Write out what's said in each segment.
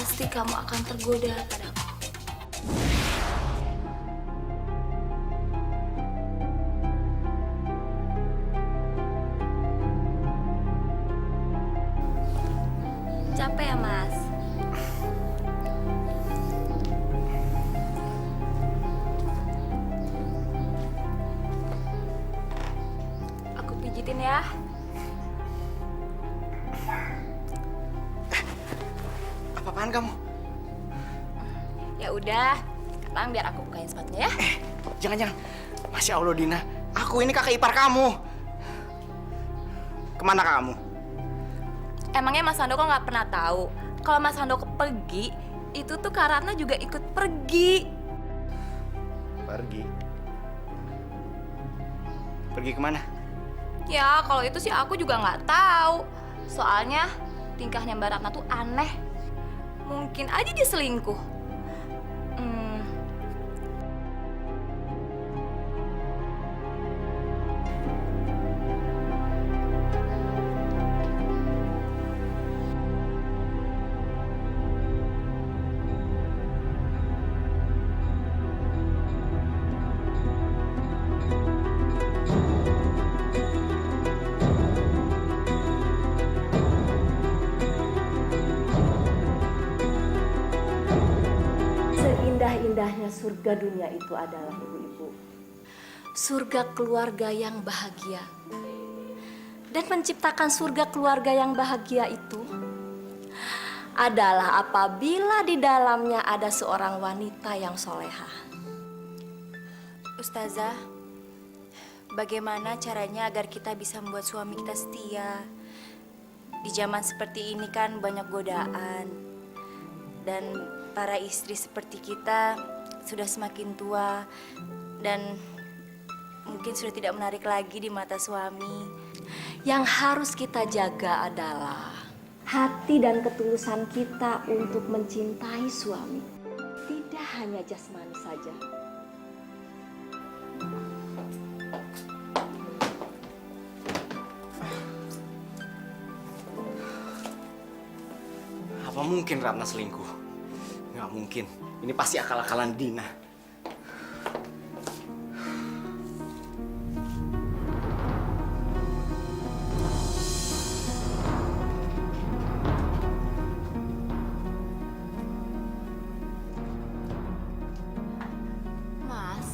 pasti kamu akan tergoda padaku. Capek ya, Mas? Aku pijitin ya. Apa-apaan kamu? Ya udah, sekarang biar aku bukain sepatunya ya. Jangan-jangan. Masya Allah, Dina. Aku ini kakak ipar kamu. Kemana kamu? Emangnya Mas Handoko nggak pernah tahu kalau Mas Handoko pergi, itu tuh Kak Ratna juga ikut pergi. Pergi. Pergi kemana? Ya, kalau itu sih aku juga nggak tahu. Soalnya tingkahnya Mbak Ratna tuh aneh. Mungkin aja dia selingkuh. Seindah-indahnya surga dunia itu adalah ibu-ibu. Surga keluarga yang bahagia. Dan menciptakan surga keluarga yang bahagia itu adalah apabila di dalamnya ada seorang wanita yang solehah. Ustazah, bagaimana caranya agar kita bisa membuat suami kita setia? Di zaman seperti ini kan banyak godaan. Dan para istri seperti kita sudah semakin tua dan mungkin sudah tidak menarik lagi di mata suami. Yang harus kita jaga adalah hati dan ketulusan kita untuk mencintai suami. Tidak hanya jasmani saja. Apa mungkin Ratna selingkuh? Nggak mungkin. Ini pasti akal-akalan Dina. Mas,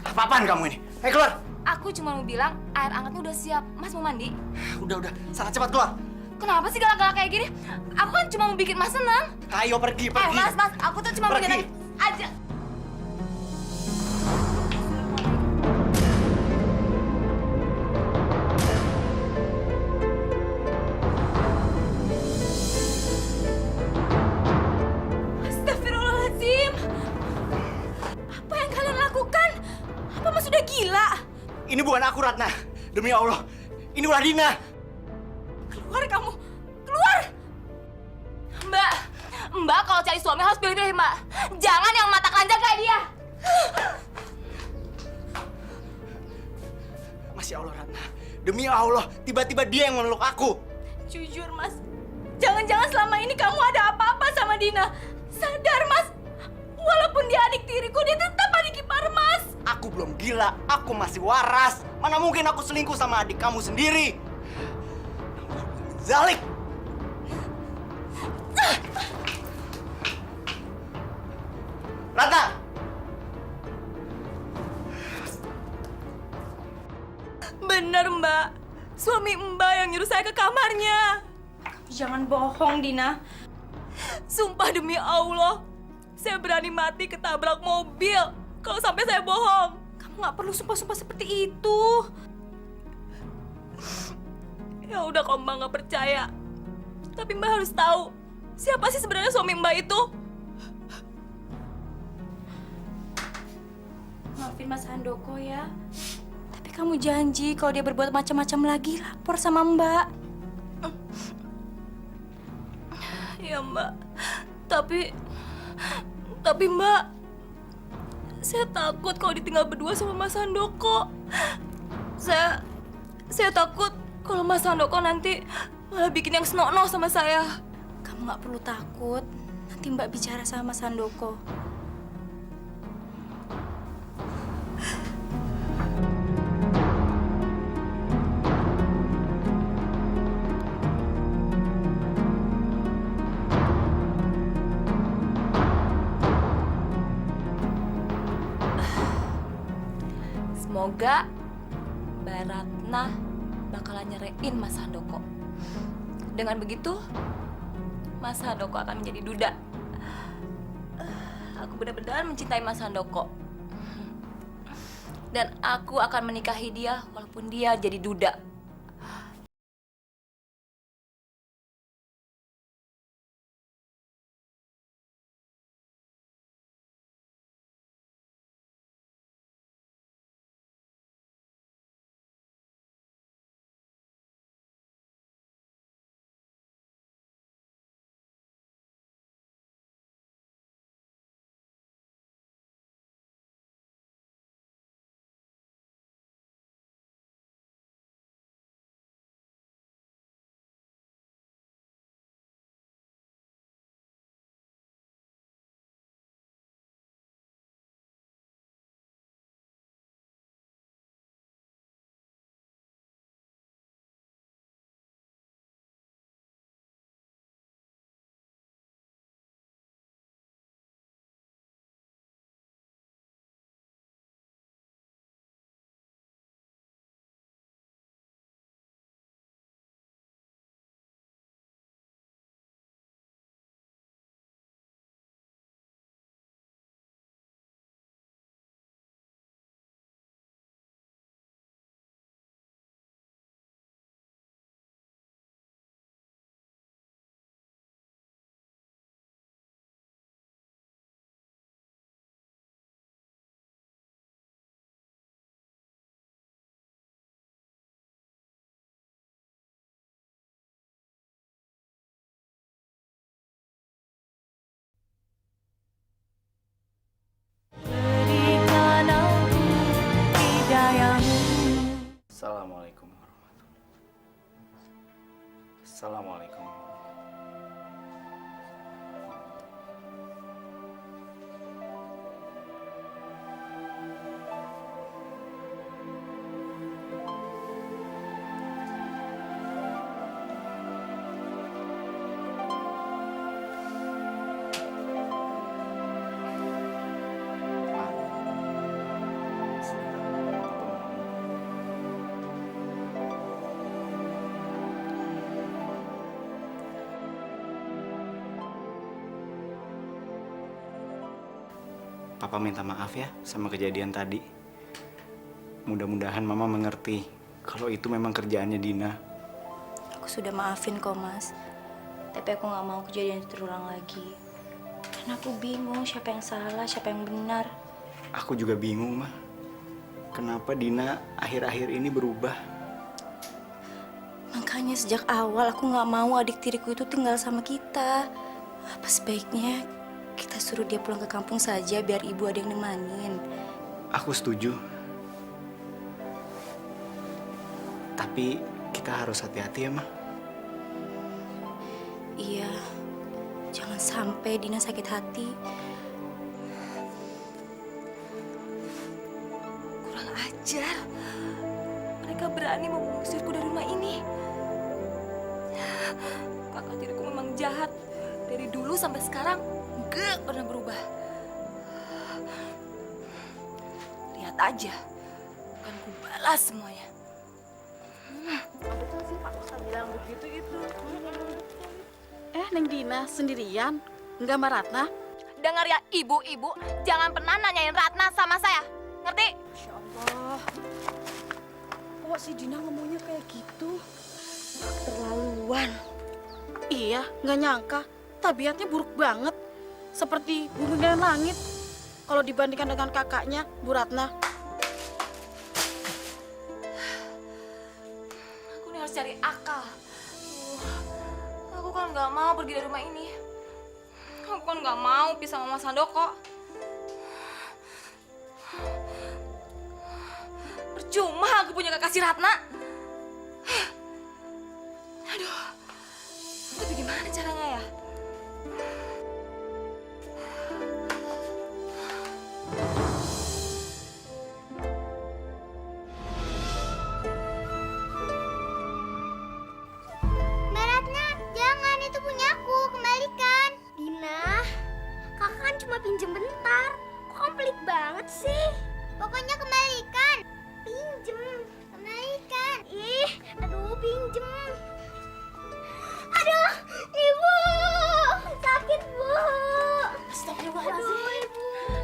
Apa-apaan kamu ini? Ayo keluar. aku cuma mau bilang air hangatnya udah siap. Mas mau mandi? Udah. Sangat cepat keluar. Kenapa sih galak-galak kayak gini? Aku kan cuma mau bikin Mas senang. Ayo pergi. Mas, aku tuh cuma mau Pergi. bikin aja. Astagfirullahaladzim. Apa yang kalian lakukan? Apa Mas sudah gila? Ini bukan aku, Ratna. Demi Allah. Ini ulah Dina. Keluar kamu, keluar! Mbak kalau cari suami harus pilih-pilih, Mbak. Jangan yang mata keranjang kayak dia. Masya Allah, Ratna. Demi Allah, tiba-tiba dia yang meluk aku. Jujur, Mas. Jangan-jangan selama ini kamu ada apa-apa sama Dina. Sadar, Mas. Walaupun dia adik tiriku, dia tetap adik ipar, Mas. Aku belum gila, aku masih waras. Mana mungkin aku selingkuh sama adik kamu sendiri? Zalik! Ratna! Bener, Mbak. Suami Mbak yang nyuruh saya ke kamarnya. Jangan bohong, Dina. Sumpah demi Allah, saya berani mati ketabrak mobil kalau sampai saya bohong. Kamu nggak perlu sumpah-sumpah seperti itu. Ya udah, kalau Mbak nggak percaya, tapi Mbak harus tahu siapa sih sebenarnya suami Mbak itu. Maafin Mas Handoko ya. Tapi kamu janji kalau dia berbuat macam-macam lagi, lapor sama Mbak. Ya Mbak. Tapi Mbak, saya takut kalau ditinggal berdua sama Mas Handoko. Saya takut kalau Mas Handoko nanti malah bikin yang senonoh sama saya. Kamu nggak perlu takut. Nanti Mbak bicara sama Mas Handoko. Semoga Mbak Ratna bakalan nyerain Mas Handoko. Dengan begitu, Mas Handoko akan menjadi duda. Aku benar-benar mencintai Mas Handoko. Dan aku akan menikahi dia walaupun dia jadi duda. Assalamualaikum warahmatullahi. Assalamualaikum. Papa minta maaf ya sama kejadian tadi. Mudah-mudahan Mama mengerti kalau itu memang kerjaannya Dina. Aku sudah maafin kok, Mas. Tapi aku nggak mau kejadian itu terulang lagi. Karena aku bingung siapa yang salah, siapa yang benar. Aku juga bingung, Ma. Kenapa Dina akhir-akhir ini berubah? Makanya sejak awal aku nggak mau adik tiriku itu tinggal sama kita. Apa sebaiknya kita suruh dia pulang ke kampung saja biar ibu ada yang nemanin. Aku setuju. Tapi kita harus hati-hati ya, Ma. Iya, jangan sampai Dina sakit hati. Kurang ajar. Mereka berani mau mengusirku dari rumah ini. Kakak tiriku memang jahat. Dari dulu sampai sekarang gak pernah berubah. Lihat aja, akan ku balas semuanya. Betul sih Pak Ustadz bilang begitu itu. Neng Dina sendirian, nggak sama Ratna? Dengar ya ibu-ibu, jangan pernah nanyain Ratna sama saya. Ngerti? Masya Allah. Kok si Dina ngomongnya kayak gitu? Keterlaluan. Iya, nggak nyangka. Tabiatnya buruk banget. Seperti bumi dan langit. Kalau dibandingkan dengan kakaknya, Bu Ratna. Aku nih harus cari akal. Aku kan nggak mau pergi dari rumah ini. Aku kan nggak mau pisah sama Mas Handoko. Percuma aku punya kakak si Ratna. Aduh, tapi gimana caranya ya? cuma pinjem bentar. Kok kamu pelit banget sih? Pokoknya kembalikan. Pinjem, kembalikan. Ih, aduh pinjem. Aduh, ibu, sakit bu. Astagfirullahaladzim. Aduh,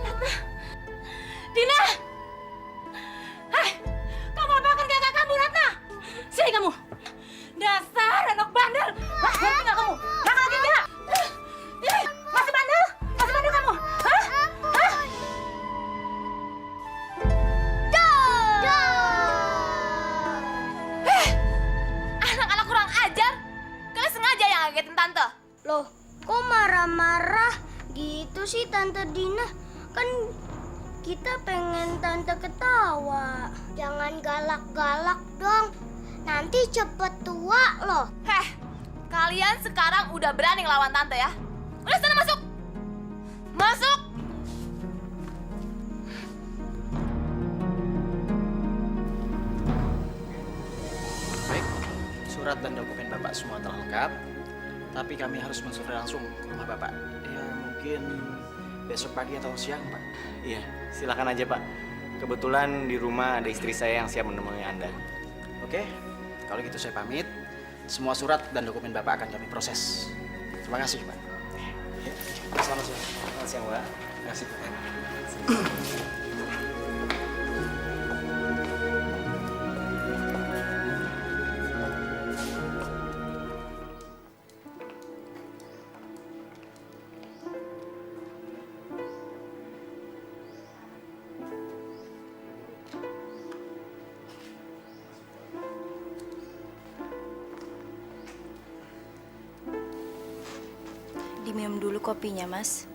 ibu. Dina! Hei, kamu apakan kakak kamu, Ratna? Sini kamu. Dasar anak bandel. Ngerti nggak kamu? Nakal lagi nggak? Ih, masih bandel? Masih bandel kamu? Hah? Hah? Anak-anak kurang ajar. Kalian sengaja yang ngagetin tante. Loh, kok marah-marah gitu sih Tante Dina? Kan kita pengen Tante ketawa. Jangan galak-galak dong. Nanti cepet tua loh. Heh, kalian sekarang udah berani ngelawan tante ya? Udah sana masuk. Masuk. Baik, surat dan dokumen Bapak semua telah lengkap. Tapi kami harus mensurvei langsung ke rumah Bapak. Ya mungkin besok pagi atau siang, Pak. Iya, silakan aja Pak. Kebetulan di rumah ada istri saya yang siap menemui Anda. Oke, kalau gitu saya pamit. Semua surat dan dokumen Bapak akan kami proses. Terima kasih, Pak. Selamat siang. Selamat siang, Pak. Terima kasih, Pak. Diminum dulu kopinya, Mas.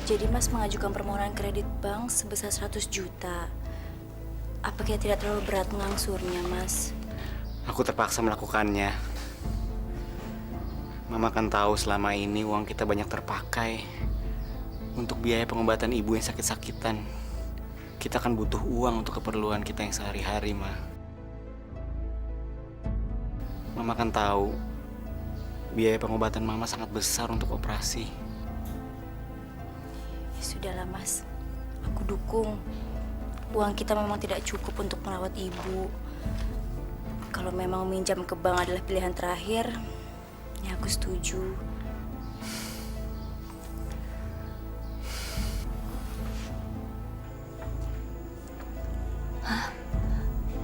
Jadi Mas mengajukan permohonan kredit bank sebesar 100 juta. Apakah tidak terlalu berat mengangsurnya, Mas? Aku terpaksa melakukannya. Mama kan tahu selama ini uang kita banyak terpakai untuk biaya pengobatan ibu yang sakit-sakitan. Kita kan butuh uang untuk keperluan kita yang sehari-hari, Ma. Mama kan tahu biaya pengobatan Mama sangat besar untuk operasi. Ya sudahlah, Mas. Aku dukung. Uang kita memang tidak cukup untuk merawat ibu. Kalau memang meminjam ke bank adalah pilihan terakhir, ya aku setuju.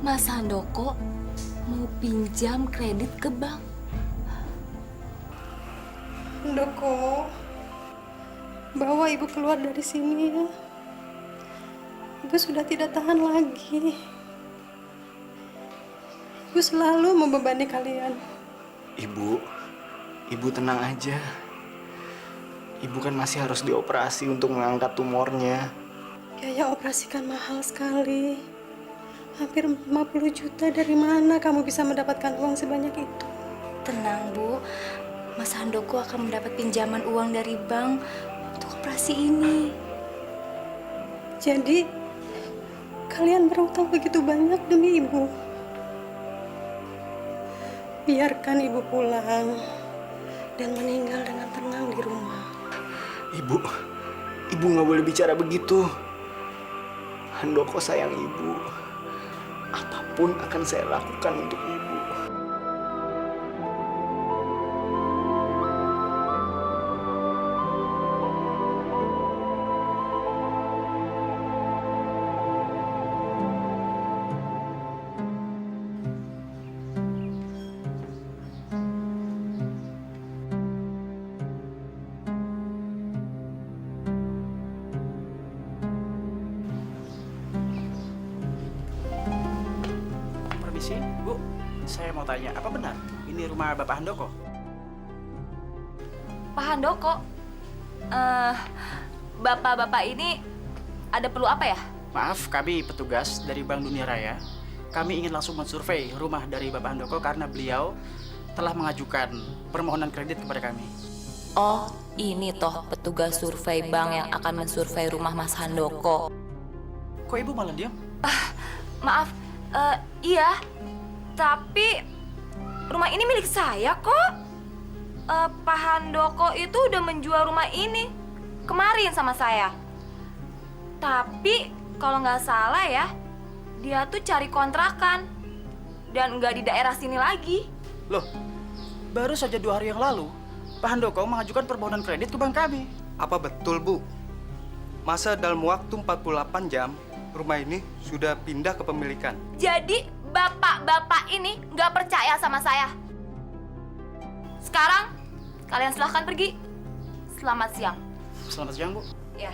Mas Handoko mau pinjam kredit ke bank. Handoko, bawa ibu keluar dari sini ya. Ibu sudah tidak tahan lagi. Ibu selalu membebani kalian. Ibu tenang aja. Ibu kan masih harus dioperasi untuk mengangkat tumornya. Biaya operasi kan mahal sekali. Hampir 50 juta. Dari mana kamu bisa mendapatkan uang sebanyak itu? Tenang, Bu. Mas Handoko akan mendapat pinjaman uang dari bank untuk operasi ini. Jadi, kalian berutang begitu banyak demi ibu. Biarkan ibu pulang dan meninggal dengan tenang di rumah. Ibu nggak boleh bicara begitu. Handoko sayang ibu. Apapun akan saya lakukan untuk ibu. Permisi, Bu. Saya mau tanya, apa benar ini rumah Bapak Handoko? Pak Handoko, bapak-bapak ini ada perlu apa ya? Maaf, kami petugas dari Bank Dunia Raya. Kami ingin langsung mensurvei rumah dari Bapak Handoko karena beliau telah mengajukan permohonan kredit kepada kami. Oh, ini toh petugas survei bank yang akan mensurvei rumah Mas Handoko. Kok ibu malah diam? Maaf, iya, tapi rumah ini milik saya kok. Pak Handoko itu udah menjual rumah ini kemarin sama saya. Tapi kalau nggak salah ya, dia tuh cari kontrakan dan nggak di daerah sini lagi. Loh, baru saja 2 hari yang lalu, Pak Handoko mengajukan permohonan kredit ke bank kami. Apa betul, Bu? Masa dalam waktu 48 jam, rumah ini sudah pindah kepemilikan? Jadi bapak-bapak ini nggak percaya sama saya. Sekarang kalian silahkan pergi. Selamat siang. Selamat siang, Bu. Ya.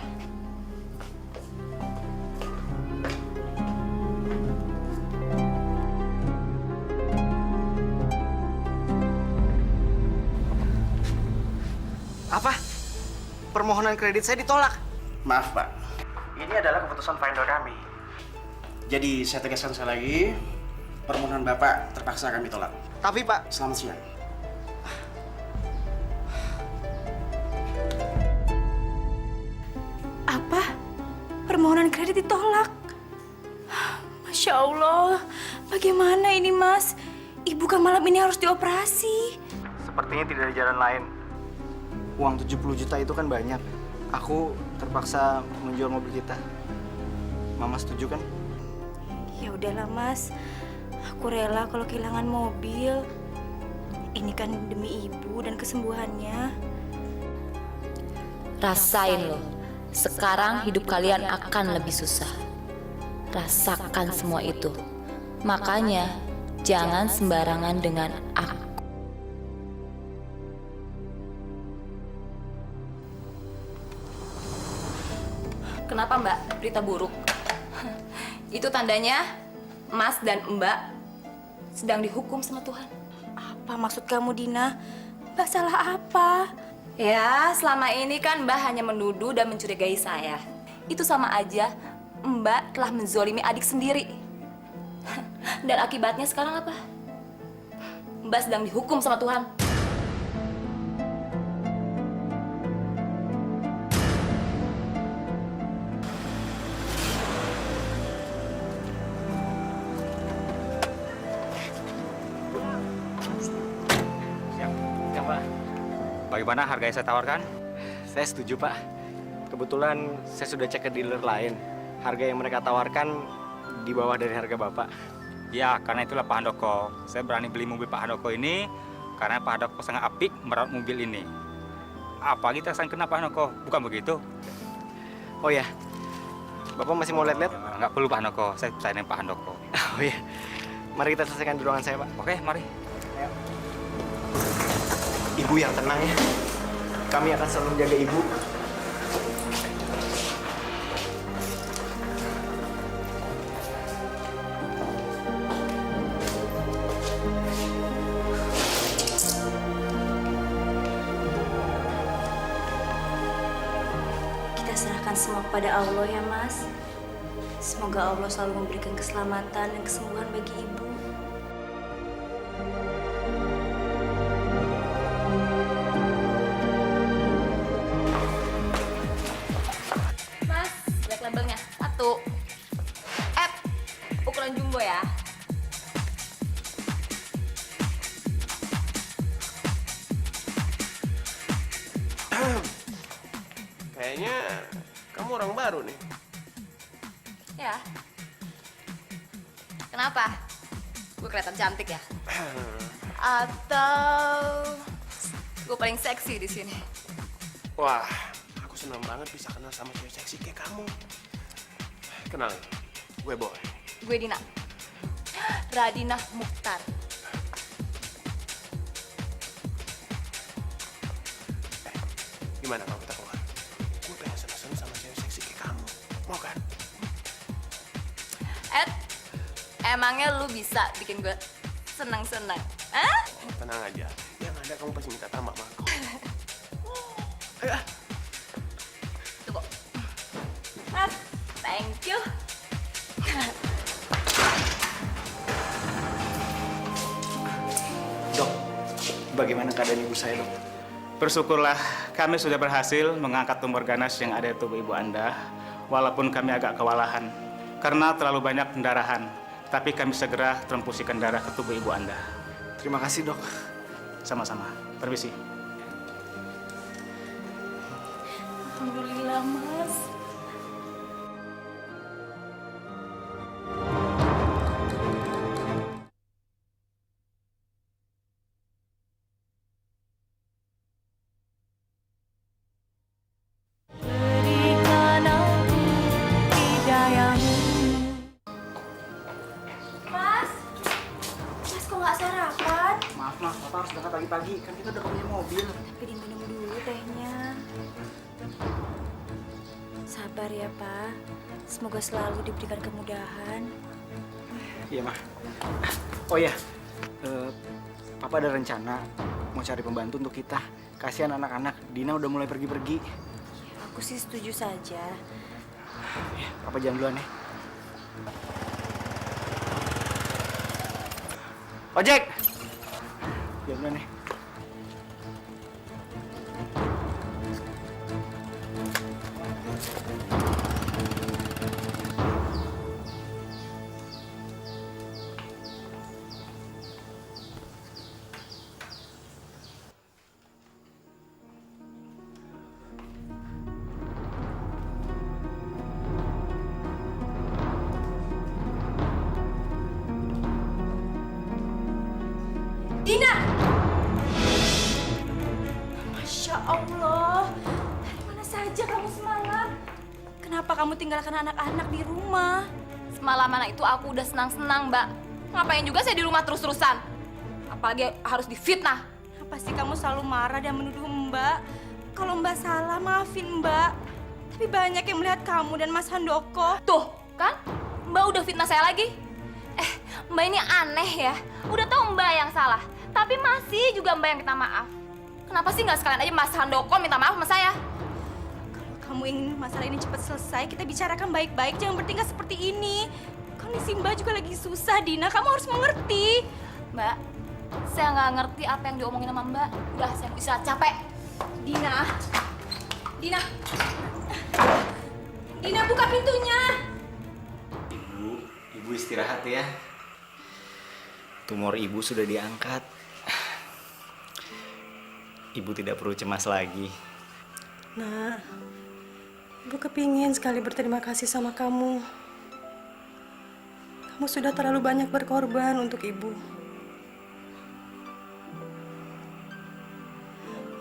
Apa? Permohonan kredit saya ditolak. Maaf, Pak. Ini adalah keputusan final kami. Jadi, saya tegaskan sekali lagi, permohonan Bapak terpaksa kami tolak. Tapi Pak, Selamat siang. Apa? Permohonan kredit ditolak? Masya Allah, bagaimana ini Mas? Ibu kan malam ini harus dioperasi. sepertinya tidak ada jalan lain. Uang 70 juta itu kan banyak. Aku terpaksa menjual mobil kita. Mama setuju kan? Ya udahlah Mas, aku rela kalau kehilangan mobil. Ini kan demi ibu dan kesembuhannya. Rasain loh, sekarang hidup kalian akan lebih susah. Rasakan semua itu. Makanya, jangan sembarangan dengan aku. Kenapa Mbak? Berita buruk. Itu tandanya Mas dan Mbak sedang dihukum sama Tuhan. Apa maksud kamu, Dina? Mbak salah apa? Ya, selama ini kan Mbak hanya menuduh dan mencurigai saya. Itu sama aja Mbak telah menzolimi adik sendiri. Dan akibatnya sekarang apa? Mbak sedang dihukum sama Tuhan. Ya Pak. Bagaimana harga yang saya tawarkan? Saya setuju Pak. Kebetulan saya sudah cek ke dealer lain. Harga yang mereka tawarkan di bawah dari harga Bapak. Ya, karena itulah Pak Handoko. Saya berani beli mobil Pak Handoko ini karena Pak Handoko sangat apik merawat mobil ini. Apa kita sayang kena Pak Handoko? Bukan begitu? Oh ya, Bapak masih mau lihat-lihat? Nggak perlu Pak Handoko, saya percaya dengan Pak Handoko. Oh ya, mari kita selesaikan di ruangan saya Pak. Oke, mari. Ibu yang tenang ya. Kami akan selalu menjaga Ibu. Kita serahkan semua kepada Allah ya Mas. Semoga Allah selalu memberikan keselamatan dan kesembuhan bagi ibu. Mas, lihat labelnya. 1. Ukuran jumbo ya. Kayaknya kamu orang baru nih. Ya. Kenapa? Gue kelihatan cantik ya? Atau gue paling seksi di sini? Wah, aku senang banget bisa kenal sama cewek seksi kayak kamu. Kenalin, gue Boy. Gue Dina. Radina Mukhtar. Gimana kalau kita keluar? Gue pengen senang sama cewek seksi kayak kamu. Mau kan? Emangnya lu bisa bikin gue senang-senang? Hah? Tenang aja. Yang ada kamu pasti minta tambah sama aku. Ayo. Tunggu. Thank you. Dok, bagaimana keadaan ibu saya, Dok? Bersyukurlah kami sudah berhasil mengangkat tumor ganas yang ada di tubuh ibu Anda, walaupun kami agak kewalahan. karena terlalu banyak pendarahan. Tapi kami segera transfusikan darah ke tubuh ibu Anda. Terima kasih, Dok. Sama-sama. Permisi. Alhamdulillah, Mas. Mas kok nggak sarapan? Maaf, Papa harus berangkat pagi-pagi. Kan kita udah punya mobil. Tapi diminum dulu tehnya. Sabar ya, Pak. Semoga selalu diberikan kemudahan. Iya, Ma. Oh iya, Papa ada rencana mau cari pembantu untuk kita. Kasihan anak-anak, Dina udah mulai pergi-pergi. Aku sih setuju saja. Ya, Papa jalan duluan ya. Ojek! Jalan duluan ya. Dina! Masya Allah. Dari mana saja kamu semalam? Kenapa kamu tinggalkan anak-anak di rumah? Semalaman itu aku udah senang-senang, Mbak. Ngapain juga saya di rumah terus-terusan? Apalagi harus difitnah. Apa sih kamu selalu marah dan menuduh Mbak? Kalau Mbak salah, maafin Mbak. Tapi banyak yang melihat kamu dan Mas Handoko. Tuh, kan? Mbak udah fitnah saya lagi. Mbak ini aneh ya. Udah tahu Mbak yang salah, tapi masih juga Mbak yang minta maaf. Kenapa sih nggak sekalian aja Mas Handoko minta maaf sama saya? Kalau kamu ingin masalah ini cepat selesai, kita bicarakan baik-baik. Jangan bertingkah seperti ini. Kondisi Mbak juga lagi susah, Dina. Kamu harus mengerti. Mbak, saya nggak ngerti apa yang diomongin sama Mbak. Udah, saya mau istirahat, capek. Dina. Dina. Dina, buka pintunya. Ibu istirahat ya. Tumor ibu sudah diangkat. Ibu tidak perlu cemas lagi. Nah, Ibu kepingin sekali berterima kasih sama kamu. Kamu sudah terlalu banyak berkorban untuk Ibu.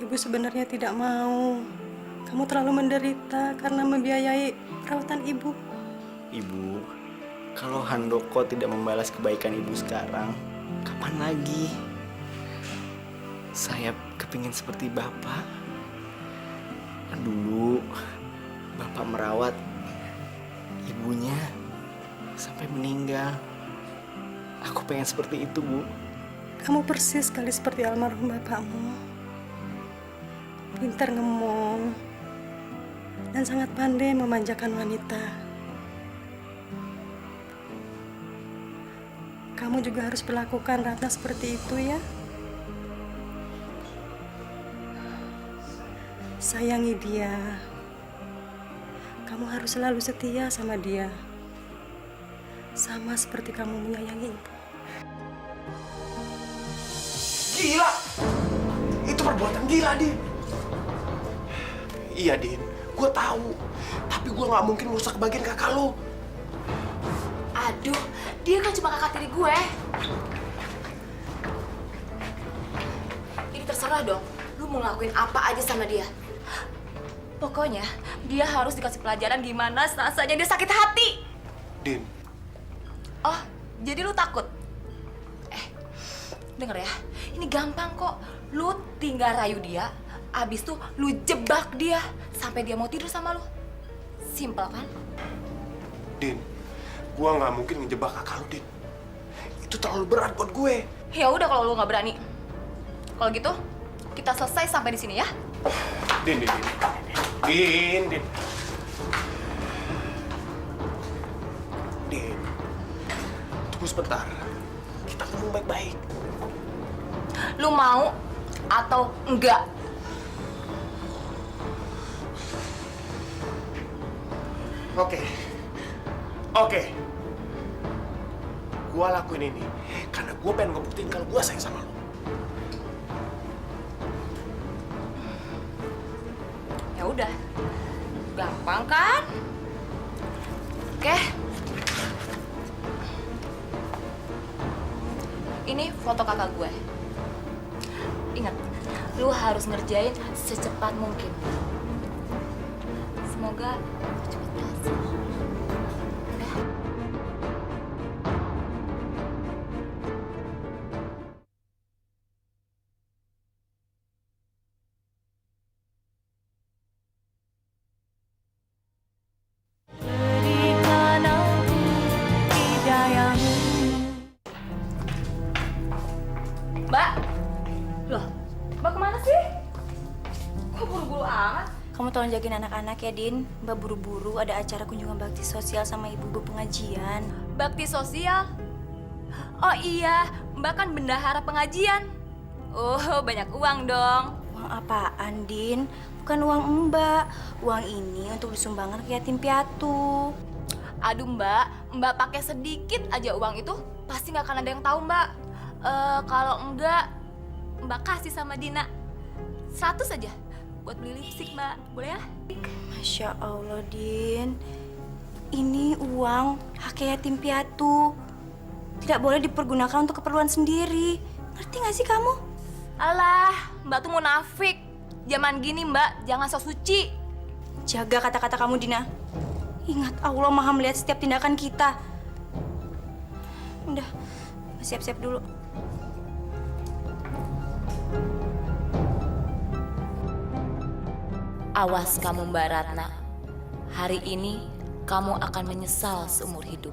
Ibu sebenarnya tidak mau kamu terlalu menderita karena membiayai perawatan Ibu. Ibu, kalau Handoko tidak membalas kebaikan ibu sekarang, kapan lagi? Saya kepingin seperti Bapak. Dulu, Bapak merawat ibunya sampai meninggal. Aku pengen seperti itu, Bu. Kamu persis sekali seperti almarhum bapakmu. Pintar ngomong dan sangat pandai memanjakan wanita. Kamu juga harus perlakukan Ratna seperti itu ya. Sayangi dia. Kamu harus selalu setia sama dia. Sama seperti kamu menyayangi ibu. Gila! Itu perbuatan gila, Din. Iya, Din. Gue tahu. Tapi gue nggak mungkin merusak kebahagiaan kakak lo. Aduh, dia kan cuma kakak tiri gue. Ini terserah dong, lu mau ngelakuin apa aja sama dia. Pokoknya, dia harus dikasih pelajaran gimana rasanya dia sakit hati. Din. Oh, jadi lu takut? Denger ya, ini gampang kok. Lu tinggal rayu dia, abis tuh lu jebak dia sampai dia mau tidur sama lu. Simpel kan? Din, gue nggak mungkin ngejebak kakak lu, Din. Itu terlalu berat buat gue. Ya udah kalau lu nggak berani. Kalau gitu, kita selesai sampai di sini ya. Din. Din. Tunggu sebentar. Kita ngomong baik-baik. Lu mau atau enggak? Oke. Oke. Gua lakuin ini karena gua pengen ngebuktiin kalau gua sayang sama lo. Ya udah. Gampang kan? Oke. Ini foto kakak gue. Ingat, lu harus ngerjain secepat mungkin. Semoga cepat berhasil. Udah. Mbak, loh, Mbak kemana sih? Kok buru-buru amat? Kamu tolong jagain anak-anak ya, Din. Mbak buru-buru ada acara kunjungan bakti sosial sama ibu-ibu pengajian. Bakti sosial? Oh iya, Mbak kan bendahara pengajian. Oh, banyak uang dong. Uang apaan, Din? Bukan uang Mbak. Uang ini untuk disumbangkan ke yatim piatu. Aduh Mbak pakai sedikit aja uang itu pasti nggak akan ada yang tahu Mbak. Kalau enggak, Mbak kasih sama Dina 100 aja buat beli lipstik Mbak, boleh ya? Masya Allah, Din. Ini uang hak yatim piatu. Tidak boleh dipergunakan untuk keperluan sendiri. Ngerti gak sih kamu? Alah, Mbak tuh munafik. Zaman gini Mbak, jangan sok suci. Jaga kata-kata kamu, Dina. Ingat, Allah Maha melihat setiap tindakan kita. Udah, siap-siap dulu. Awas kamu Mbak Ratna. Hari ini kamu akan menyesal seumur hidup.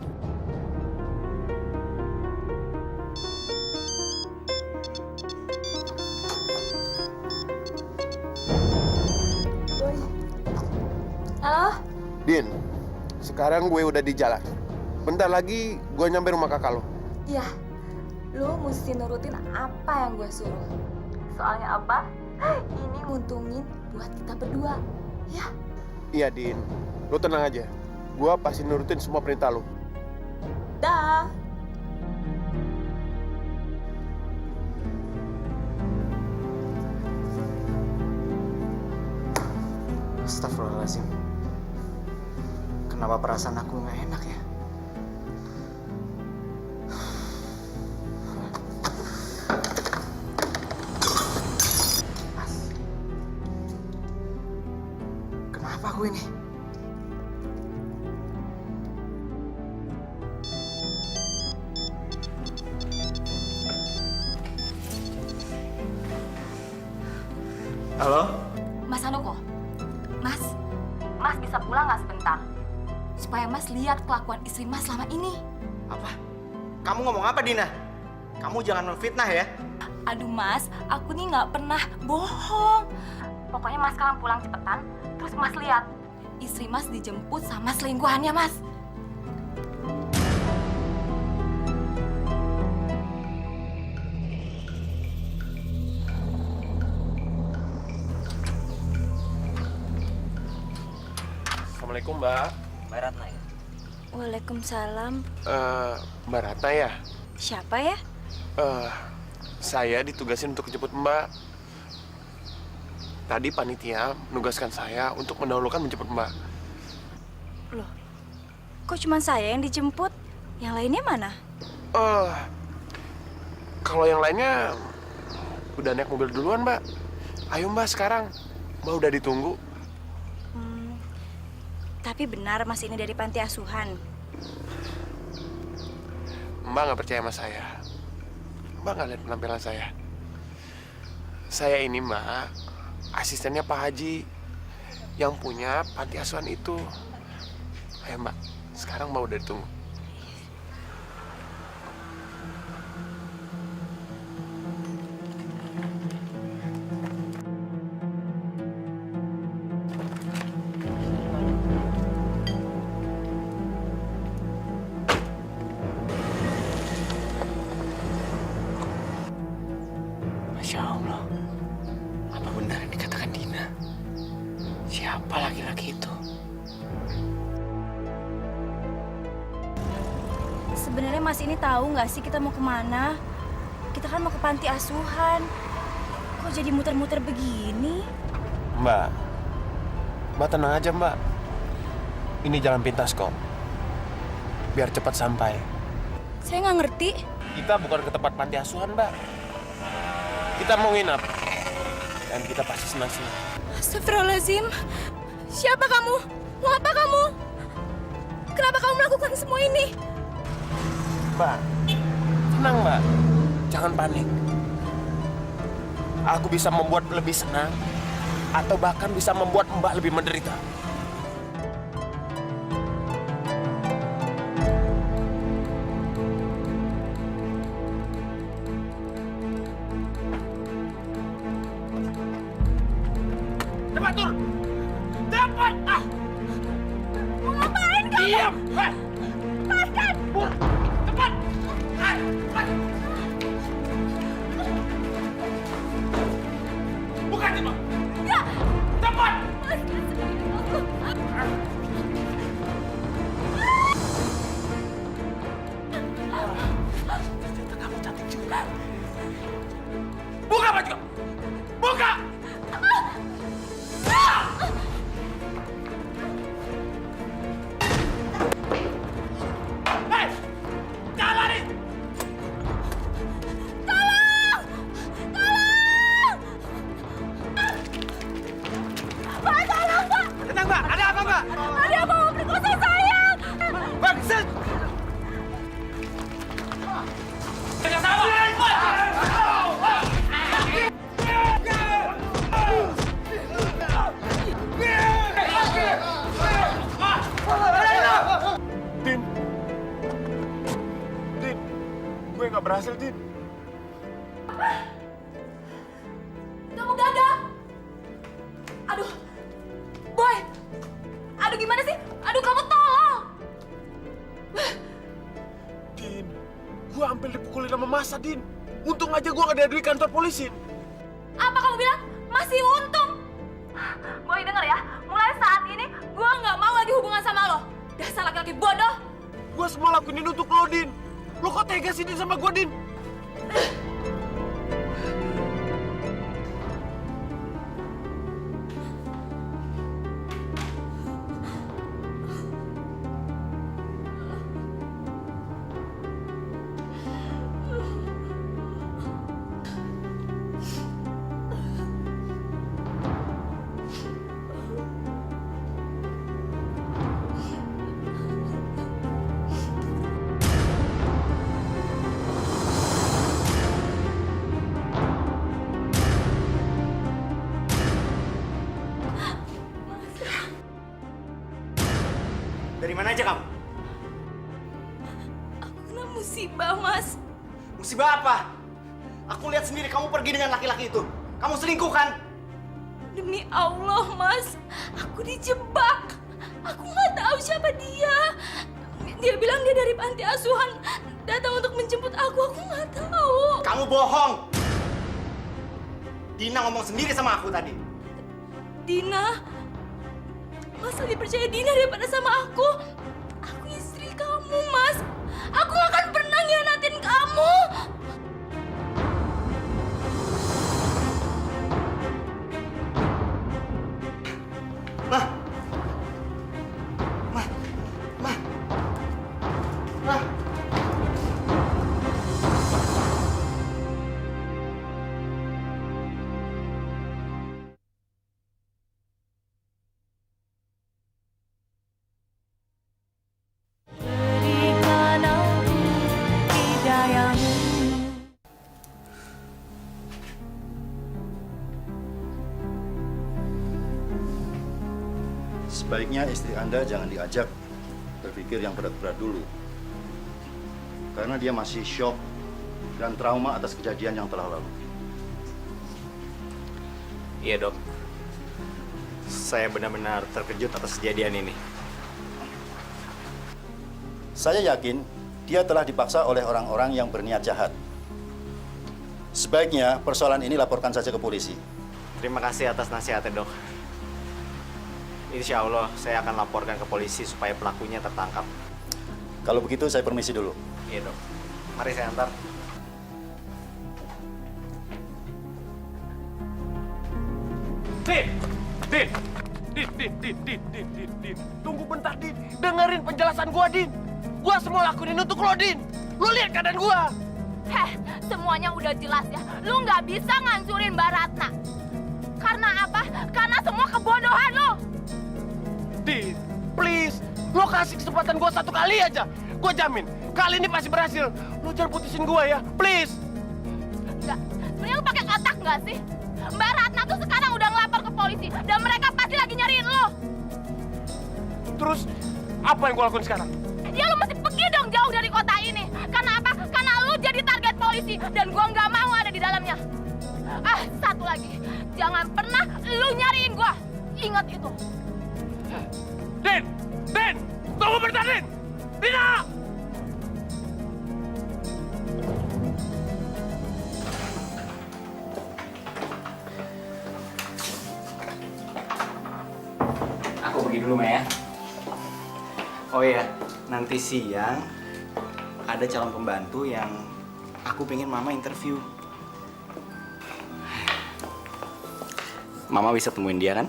Halo? Din, sekarang gue udah di jalan. Bentar lagi gue nyampe rumah kakak lo. Iya, lu mesti nurutin apa yang gue suruh. Soalnya apa? Ini nguntungin buat kita berdua, ya? Iya, Din. Lo tenang aja. Gue pasti nurutin semua perintah lo. Dah. Astagfirullahaladzim. Kenapa perasaan aku nggak enak ya? Mas, kenapa aku ini? Halo? Mas Handoko, Mas bisa pulang nggak sebentar? Supaya Mas lihat kelakuan istri Mas selama ini. Apa? Kamu ngomong apa, Dina? Kamu jangan memfitnah ya. Aduh Mas, aku nih nggak pernah bohong. Pokoknya Mas sekarang pulang cepetan, terus Mas lihat istri Mas dijemput sama selingkuhannya Mas. Assalamualaikum, Mbak. Mbak Ratna ya? Waalaikumsalam. Mbak Ratna ya? Siapa ya? Saya ditugasin untuk jemput Mbak. Tadi panitia menugaskan saya untuk mendahulukan menjemput Mbak. Loh, kok cuma saya yang dijemput? Yang lainnya mana? Kalau yang lainnya udah naik mobil duluan, Mbak. Ayo Mbak sekarang. Mbak udah ditunggu. Tapi benar Mas ini dari panti asuhan. Mbak nggak percaya sama saya. Mbak nggak lihat penampilan saya. Saya ini Mbak, asistennya Pak Haji yang punya panti asuhan itu. Ayo Mbak, sekarang Mbak udah ditunggu. Masya Allah, apa benar yang dikatakan Dina? Siapa laki-laki itu? Sebenarnya Mas ini tahu nggak sih kita mau kemana? Kita kan mau ke panti asuhan. Kok jadi muter-muter begini? Mbak, Mbak tenang aja Mbak. Ini jalan pintas kok. Biar cepat sampai. Saya nggak ngerti. Kita bukan ke tempat panti asuhan Mbak. Kita mau nginap. Dan kita pasti senang-senang. Astagfirullahaladzim. Siapa kamu? Mau apa kamu? Kenapa kamu melakukan semua ini? Mbak, tenang Mbak. Jangan panik. Aku bisa membuat lebih senang. Atau bahkan bisa membuat Mbak lebih menderita. Cepat turun! Cepat! Ah! Mau ngapain kamu? Diam! Lepaskan! Cepat! Hai! Cepat! Buka Cima! Enggak! Cepat! Ternyata kamu cantik juga. Buka baju kamu! Buka! Hei! Jangan lari! Tenang, Mbak. Ada apa, Mbak? Ada apa mau perkosa saya? Bangsat! Jangan salah! Din. Din. Gue nggak berhasil, Din. Kamu gagal. Aduh. Boy. Aduh gimana sih? Aduh kamu tolong. Din, gue hampir dipukulin sama masa, Din. Untung aja gue nggak diadu di kantor polisi. Apa kamu bilang? Masih untung. Boy denger ya, mulai saat ini gue nggak mau lagi hubungan sama lo. Dasar laki-laki bodoh. Gue semua lakuin ini untuk lo, Din. Lo kok tega sih, Din, sama gue, Din? Dari mana aja kamu? Aku kena musibah, Mas. Musibah apa? Aku lihat sendiri kamu pergi dengan laki-laki itu. Kamu selingkuh kan? Demi Allah, Mas. Aku dijebak. Aku nggak tahu siapa dia. Dia bilang dia dari panti asuhan. Datang untuk menjemput aku. Aku nggak tahu. Kamu bohong. Dina ngomong sendiri sama aku tadi. Dina? Mas lebih percaya Dina daripada sama aku. Aku istri kamu, Mas. Aku gak akan pernah ngianatin kamu. Ma. Ma. Ma. Ma. Sebaiknya istri Anda jangan diajak berpikir yang berat-berat dulu. Karena dia masih shock dan trauma atas kejadian yang telah lalu. Iya, Dok. Saya benar-benar terkejut atas kejadian ini. Saya yakin dia telah dipaksa oleh orang-orang yang berniat jahat. Sebaiknya persoalan ini laporkan saja ke polisi. Terima kasih atas nasihatnya, Dok. Insya Allah saya akan laporkan ke polisi supaya pelakunya tertangkap. Kalau begitu saya permisi dulu. Iya dok. Mari saya antar. Din. Tunggu bentar, Din. Dengerin penjelasan gua, Din. Gua semua lakuin untuk lo, Din. Lo lihat keadaan gua. Heh, semuanya udah jelas ya. Lu nggak bisa ngancurin Mbak Ratna. Karena apa? Karena semua kebodohan lo. Din, please. Lo kasih kesempatan gua satu kali aja. Gua jamin, kali ini pasti berhasil. Lo jangan putusin gua ya, please. Enggak. Sebenarnya lu pakai otak nggak sih? Mbak Ratna tuh sekarang udah ngelapor ke polisi dan mereka pasti lagi nyariin lo. Terus, apa yang gua lakuin sekarang? Ya lu mesti pergi dong jauh dari kota ini. Karena apa? Karena lu jadi target polisi dan gua nggak mau ada di dalamnya. Ah, satu lagi. Jangan pernah lu nyariin gua. Ingat itu. Din! Tunggu bentar, Din! Dina! Aku pergi dulu, Maya. Oh iya, nanti siang ada calon pembantu yang aku pengen Mama interview. Mama bisa temuin dia kan?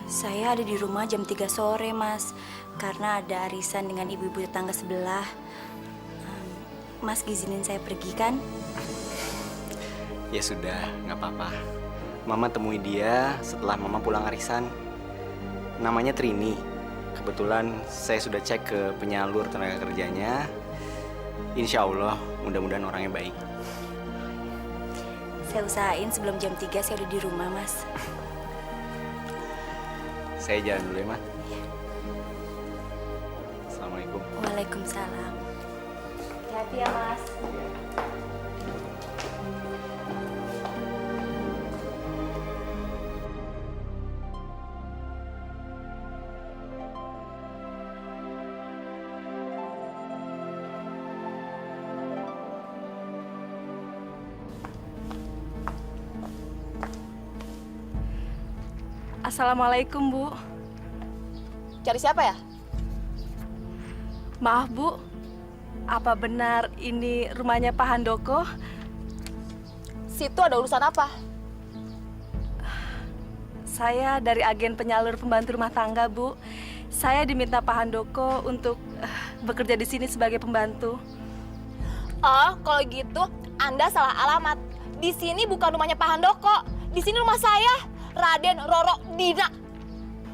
Saya ada di rumah jam 3 sore, Mas. Karena ada arisan dengan ibu-ibu tetangga sebelah. Mas izinin saya pergi kan? Ya sudah, nggak apa-apa. Mama temui dia setelah Mama pulang arisan. Namanya Trini. Kebetulan saya sudah cek ke penyalur tenaga kerjanya. Insya Allah, mudah-mudahan orangnya baik. Saya usahain sebelum jam 3 saya udah di rumah, Mas. Saya jalan dulu ya, Ma. Assalamualaikum. Waalaikumsalam. Hati-hati ya, Mas. Assalamualaikum, Bu. Cari siapa ya? Maaf, Bu. Apa benar ini rumahnya Pak Handoko? Situ ada urusan apa? Saya dari agen penyalur pembantu rumah tangga, Bu. Saya diminta Pak Handoko untuk bekerja di sini sebagai pembantu. Oh, kalau gitu Anda salah alamat. Di sini bukan rumahnya Pak Handoko. Di sini rumah saya, Raden Roro Dina.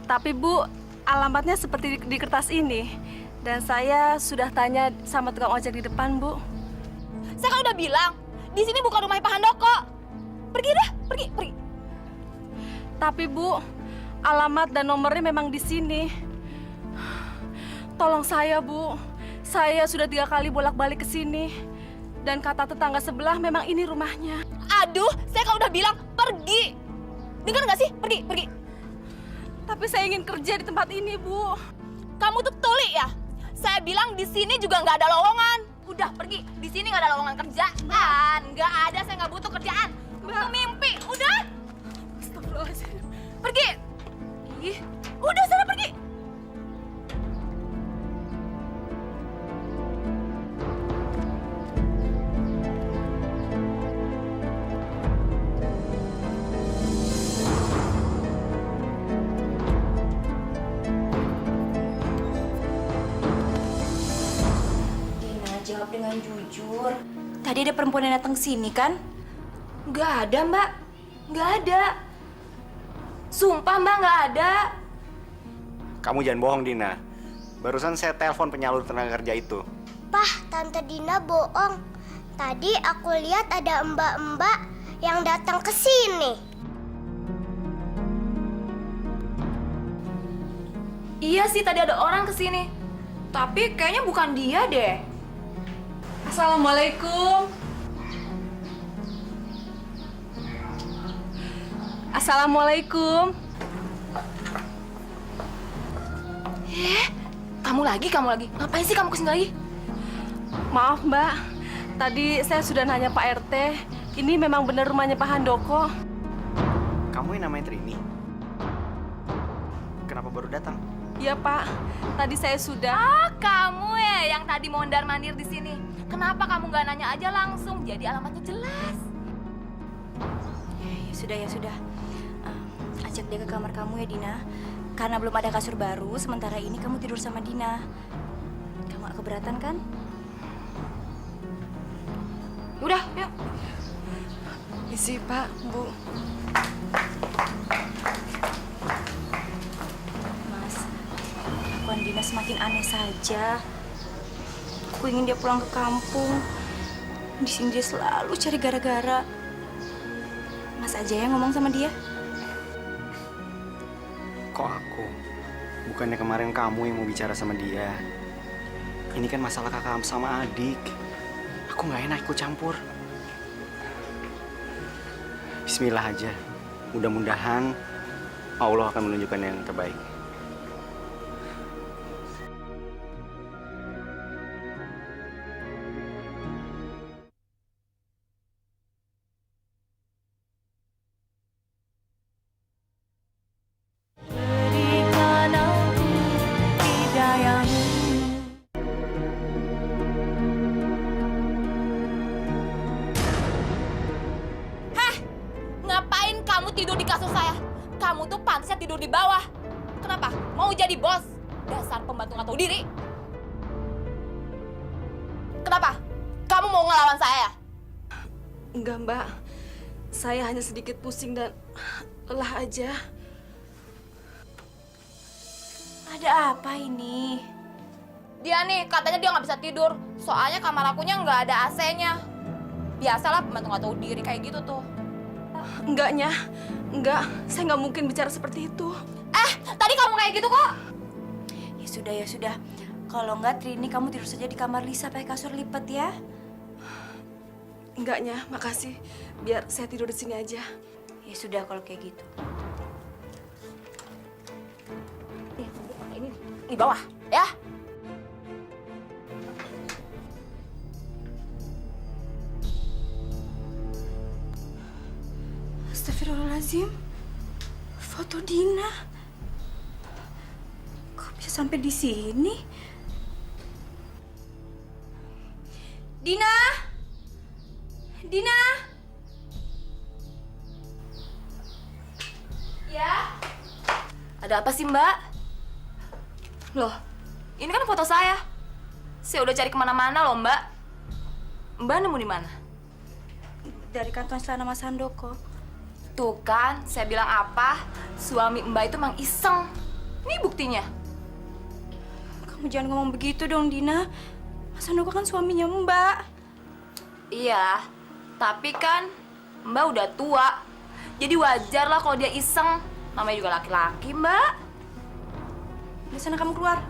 Tapi Bu, alamatnya seperti di kertas ini. Dan saya sudah tanya sama tukang ojek di depan, Bu. Saya kan udah bilang, di sini bukan rumahnya Pak Handoko. Pergi dah, pergi. Tapi Bu, alamat dan nomornya memang di sini. Tolong saya, Bu. Saya sudah 3 kali bolak-balik ke sini. Dan kata tetangga sebelah memang ini rumahnya. Aduh, saya kan udah bilang pergi. Dengar nggak sih? Pergi. Tapi saya ingin kerja di tempat ini, Bu. Kamu tuh tuli ya? Saya bilang di sini juga nggak ada lowongan. Udah pergi. Di sini nggak ada lowongan kerjaan. Nggak ada. Saya nggak butuh kerjaan. Kamu mimpi. Udah. Astagfirullahaladzim. Pergi. Ih, udah sana pergi. Jawab dengan jujur. Tadi ada perempuan yang datang sini kan? Nggak ada, Mbak. Nggak ada. Sumpah, Mbak, nggak ada. Kamu jangan bohong, Dina. Barusan saya telepon penyalur tenaga kerja itu. Pah, Tante Dina bohong. Tadi aku lihat ada mbak-mbak yang datang ke sini. Iya sih, tadi ada orang kesini. Tapi kayaknya bukan dia deh. Assalamualaikum. Assalamualaikum. Kamu lagi? Ngapain sih kamu kesini lagi? Maaf, Mbak. Tadi saya sudah nanya Pak RT. Ini memang benar rumahnya Pak Handoko. Kamu yang namanya Trini? Kenapa baru datang? Iya, Pak. Tadi saya sudah. Ah, kamu ya yang tadi mondar-mandir di sini. Kenapa kamu nggak nanya aja langsung? Jadi alamatnya jelas. Ya sudah, ya sudah. Ajak dia ke kamar kamu ya, Dina. Karena belum ada kasur baru, sementara ini kamu tidur sama Dina. Kamu gak keberatan kan? Udah, yuk. Isi, Pak, Bu. Mas, kelakuan Dina semakin aneh saja. Aku ingin dia pulang ke kampung. Di sini dia selalu cari gara-gara. Mas aja yang ngomong sama dia. Kok aku? Bukannya kemarin kamu yang mau bicara sama dia. Ini kan masalah kakak sama adik. Aku nggak enak ikut campur. Bismillah aja. Mudah-mudahan Allah akan menunjukkan yang terbaik. Ngapain kamu tidur di kasur saya? Kamu tuh pantasnya tidur di bawah. Kenapa? Mau jadi bos? Dasar pembantu nggak tahu diri. Kenapa? Kamu mau ngelawan saya? Enggak, Mbak. Saya hanya sedikit pusing dan lelah aja. Ada apa ini? Dia nih katanya dia nggak bisa tidur. Soalnya kamar akunya nggak ada AC-nya. Biasalah pembantu nggak tahu diri kayak gitu tuh. Enggaknya. Enggak, saya nggak mungkin bicara seperti itu. Tadi kamu kayak gitu kok. Ya sudah, ya sudah. Kalau enggak, Trini, kamu tidur saja di kamar Lisa pakai kasur lipat ya. Enggaknya, makasih. Biar saya tidur di sini aja. Ya sudah kalau kayak gitu. Ini di bawah, ya. Astagfirullahaladzim. Foto Dina. Kok bisa sampai di sini? Dina! Dina! Ya? Ada apa sih, Mbak? Loh, ini kan foto saya. Saya udah cari kemana-mana loh, Mbak. Mbak nemu di mana? Dari kantong celana Mas Handoko. Tuh kan, saya bilang apa? Suami Mbak itu emang iseng. Ini buktinya. Kamu jangan ngomong begitu dong, Dina. Mas Handoko kan suaminya Mbak. Iya, tapi kan Mbak udah tua. Jadi wajar lah kalau dia iseng. Namanya juga laki-laki, Mbak. Di sana kamu keluar.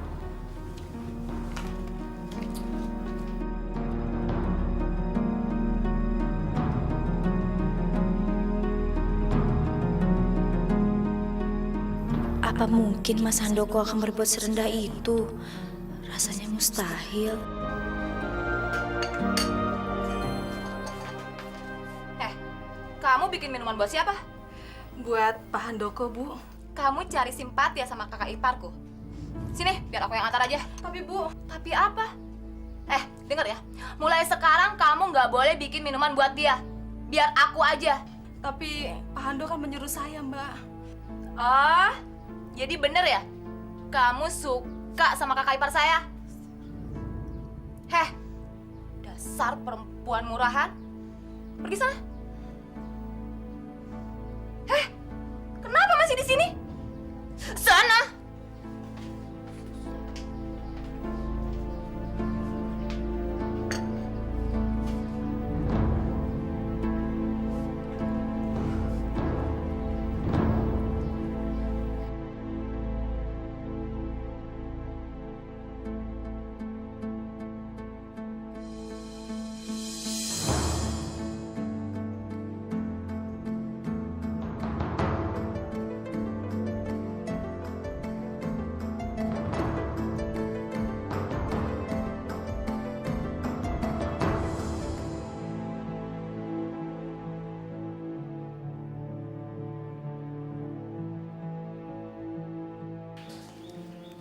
Apa mungkin Mas Handoko akan berbuat serendah itu? Rasanya mustahil. Kamu bikin minuman buat siapa? Buat Pak Handoko, Bu. Kamu cari simpati ya sama kakak iparku. Sini, biar aku yang antar aja. Tapi, Bu. Tapi apa? Dengar ya. Mulai sekarang kamu nggak boleh bikin minuman buat dia. Biar aku aja. Tapi Pak Hando kan menyuruh saya, Mbak. Oh, jadi bener ya? Kamu suka sama kakak ipar saya? Dasar perempuan murahan. Pergi sana. Kenapa masih di sini? Sana.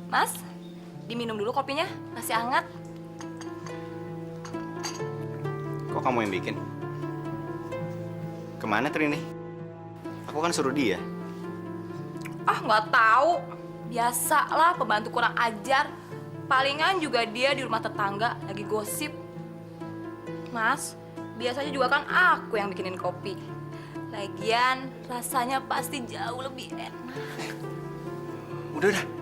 Mas, diminum dulu kopinya, masih hangat. Kok kamu yang bikin? Kemana Trini? Aku kan suruh dia. Ah, nggak tahu. Biasalah pembantu kurang ajar. Palingan juga dia di rumah tetangga lagi gosip. Mas, biasanya juga kan aku yang bikinin kopi. Lagian rasanya pasti jauh lebih enak. Udah.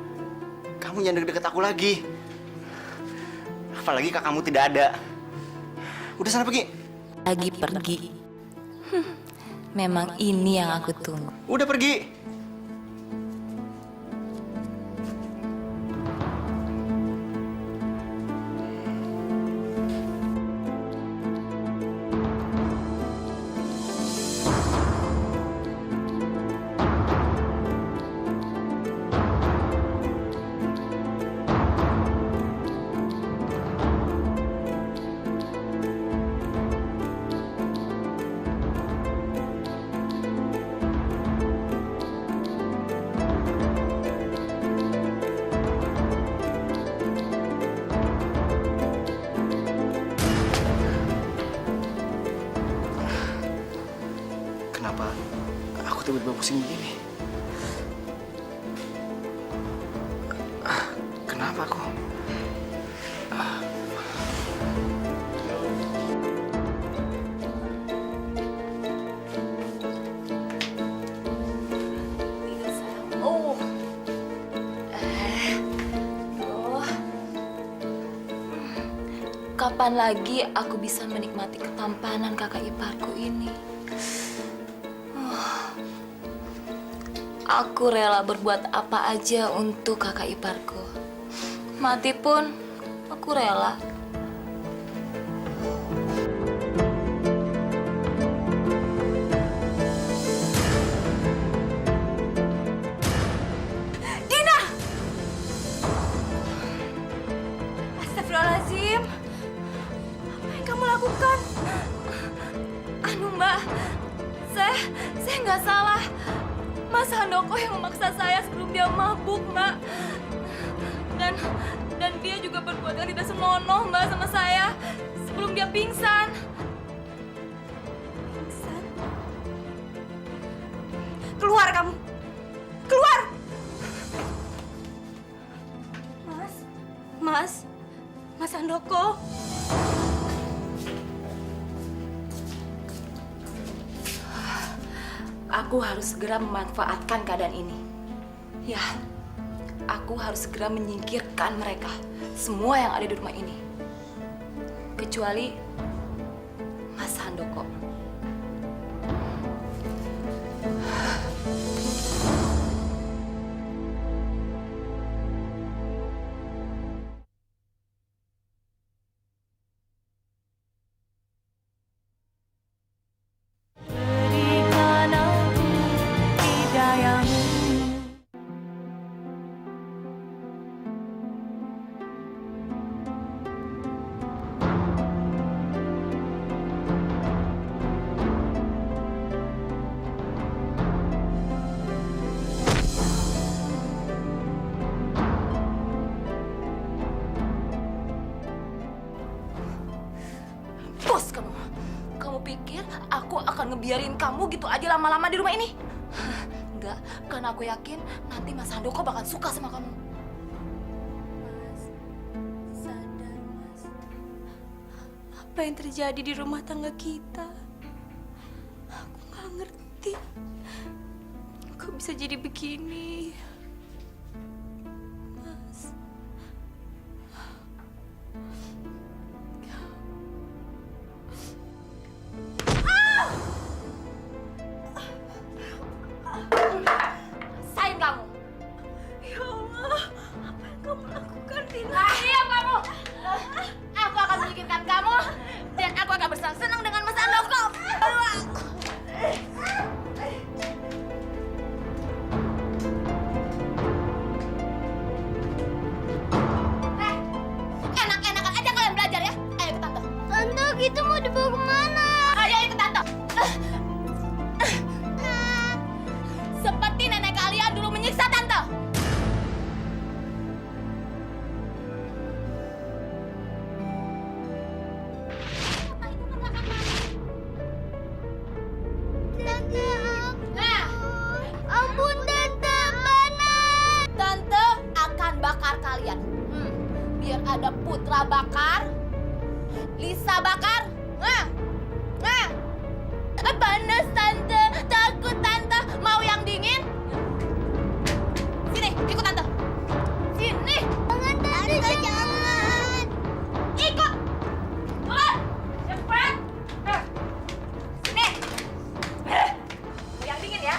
Kamu jangan deket-deket aku lagi. Apalagi kakakmu tidak ada. Udah sana pergi. Lagi pergi. Memang ini yang aku tunggu. Udah pergi. Kenapa aku tiba-tiba pusing begini? Kenapa aku? Oh. Kapan lagi aku bisa menikmati ketampanan kakak iparku ini? Aku rela berbuat apa aja untuk kakak iparku. Mati pun aku rela. Dina! Astagfirullahaladzim. Apa yang kamu lakukan? Anu Mbak, saya nggak salah. Mas Handoko yang memaksa saya sebelum dia mabuk, Mbak. Dan dia juga berbuat yang tidak senonoh, Mbak, sama saya sebelum dia pingsan. Pingsan? Keluar kamu! Keluar! Mas Handoko. Aku harus segera memanfaatkan keadaan ini. Ya, aku harus segera menyingkirkan mereka, semua yang ada di rumah ini. Kecuali Mas Handoko. Bos kamu. Kamu pikir aku akan ngebiarin kamu gitu aja lama-lama di rumah ini? Enggak, karena aku yakin nanti Mas Handoko bakal suka sama kamu. Mas, sadar Mas. Apa yang terjadi di rumah tangga kita? Aku nggak ngerti. Kok bisa jadi begini? Mas. Rasain kamu. Ya Allah, apa yang kamu lakukan, Dina? Diam kamu. Aku akan menyingkirkan kamu dan aku akan bersenang-senang dengan Mas Handoko. Enak-enakan aja kalian belajar ya. Ayo ke tante. Tante, kita mau dibawa kemana? Ayo ke tante. Seperti nenek kalian dulu menyiksa tante. Putra bakar, Lisa bakar, panas tante, takut tante, mau yang dingin? Sini, ikut tante. Sini. Jangan tante, jangan. Ikut. Keluar. Cepat. Sini. Mau yang dingin ya?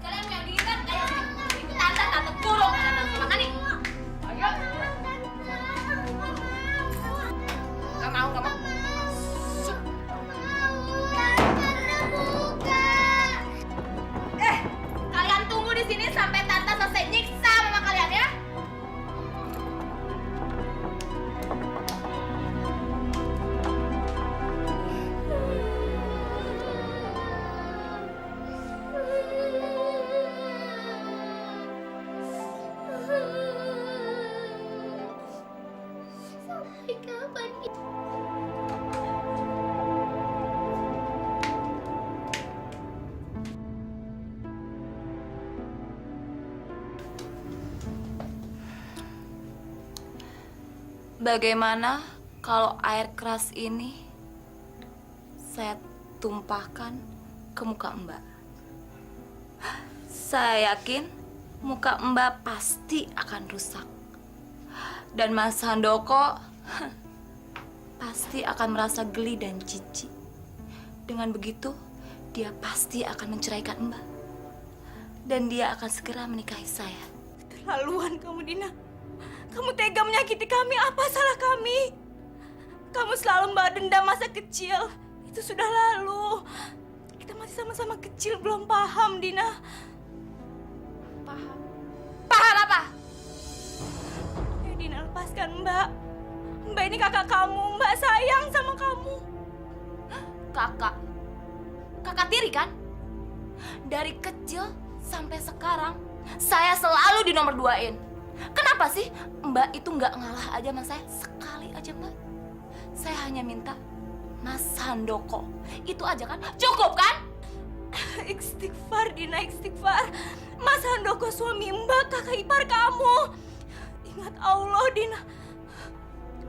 Kalian mau yang dingin kan? Ayo sini. Ikut tante kurung. Makan nih. Ayo. Gak mau. Kalian tunggu di sini sampai tante selesai nyiksa mama kalian ya. Sampai kapan kita? Bagaimana kalau air keras ini saya tumpahkan ke muka Mbak? Saya yakin muka Mbak pasti akan rusak. Dan Mas Handoko pasti akan merasa geli dan jijik. Dengan begitu, dia pasti akan menceraikan Mbak. Dan dia akan segera menikahi saya. Keterlaluan kamu, Dina. Kamu tega menyakiti kami. Apa salah kami? Kamu selalu membawa dendam masa kecil. Itu sudah lalu. Kita masih sama-sama kecil, belum paham, Dina. Paham? Paham apa? Ayo, Dina, lepaskan Mbak. Mbak ini kakak kamu. Mbak sayang sama kamu. Kakak? Kakak tiri kan? Dari kecil sampai sekarang, saya selalu dinomor duain. Kenapa sih Mbak itu nggak ngalah aja sama saya? Sekali aja Mbak. Saya hanya minta Mas Handoko. Itu aja kan? Cukup kan? Istighfar, Dina, istighfar. Mas Handoko suami Mbak, kakak ipar kamu. Ingat Allah, Dina.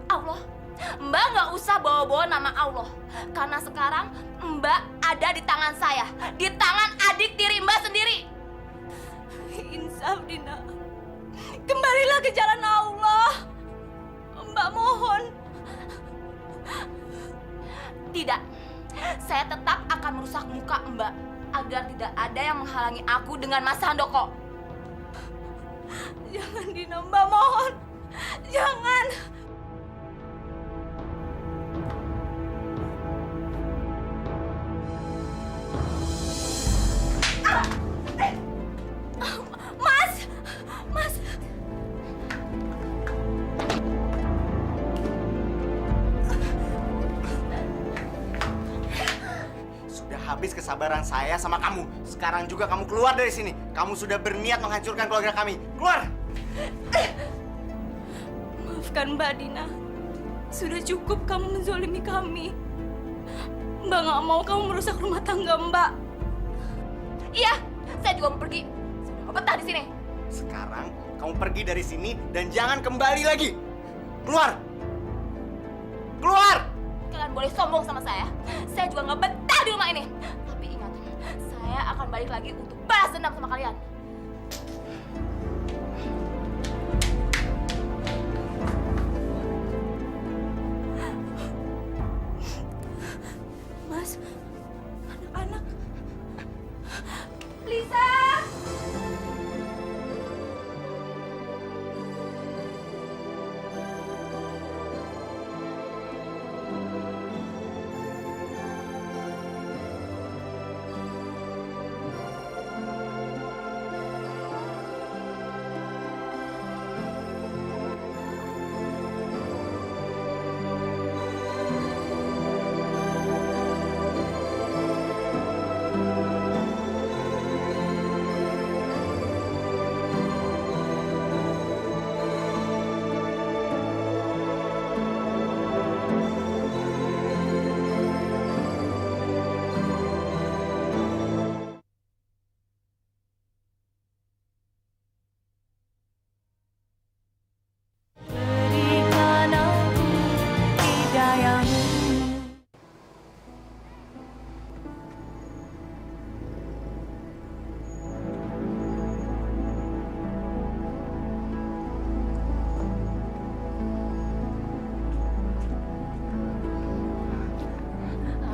Allah? Mbak nggak usah bawa-bawa nama Allah. Karena sekarang Mbak ada di tangan saya. Di tangan adik tiri Mbak sendiri. Insaf, Dina. Kembalilah ke jalan Allah. Mbak mohon. Tidak. Saya tetap akan merusak muka Mbak. Agar tidak ada yang menghalangi aku dengan Mas Handoko. Jangan, Dina. Mbak mohon. Jangan. Mas. Sudah habis kesabaran saya sama kamu. Sekarang juga kamu keluar dari sini. Kamu sudah berniat menghancurkan keluarga kami. Keluar! Maafkan Mbak Dina. Sudah cukup kamu menzolimi kami. Mbak nggak mau kamu merusak rumah tangga Mbak. Iya, saya juga mau pergi. Saya udah betah di sini. Sekarang kamu pergi dari sini dan jangan kembali lagi. Keluar! Keluar! Kalian boleh sombong sama saya. Saya juga nggak betah di rumah ini. Tapi ingat, saya saya akan balik lagi untuk balas dendam sama kalian. Mas, anak-anak. Lisa!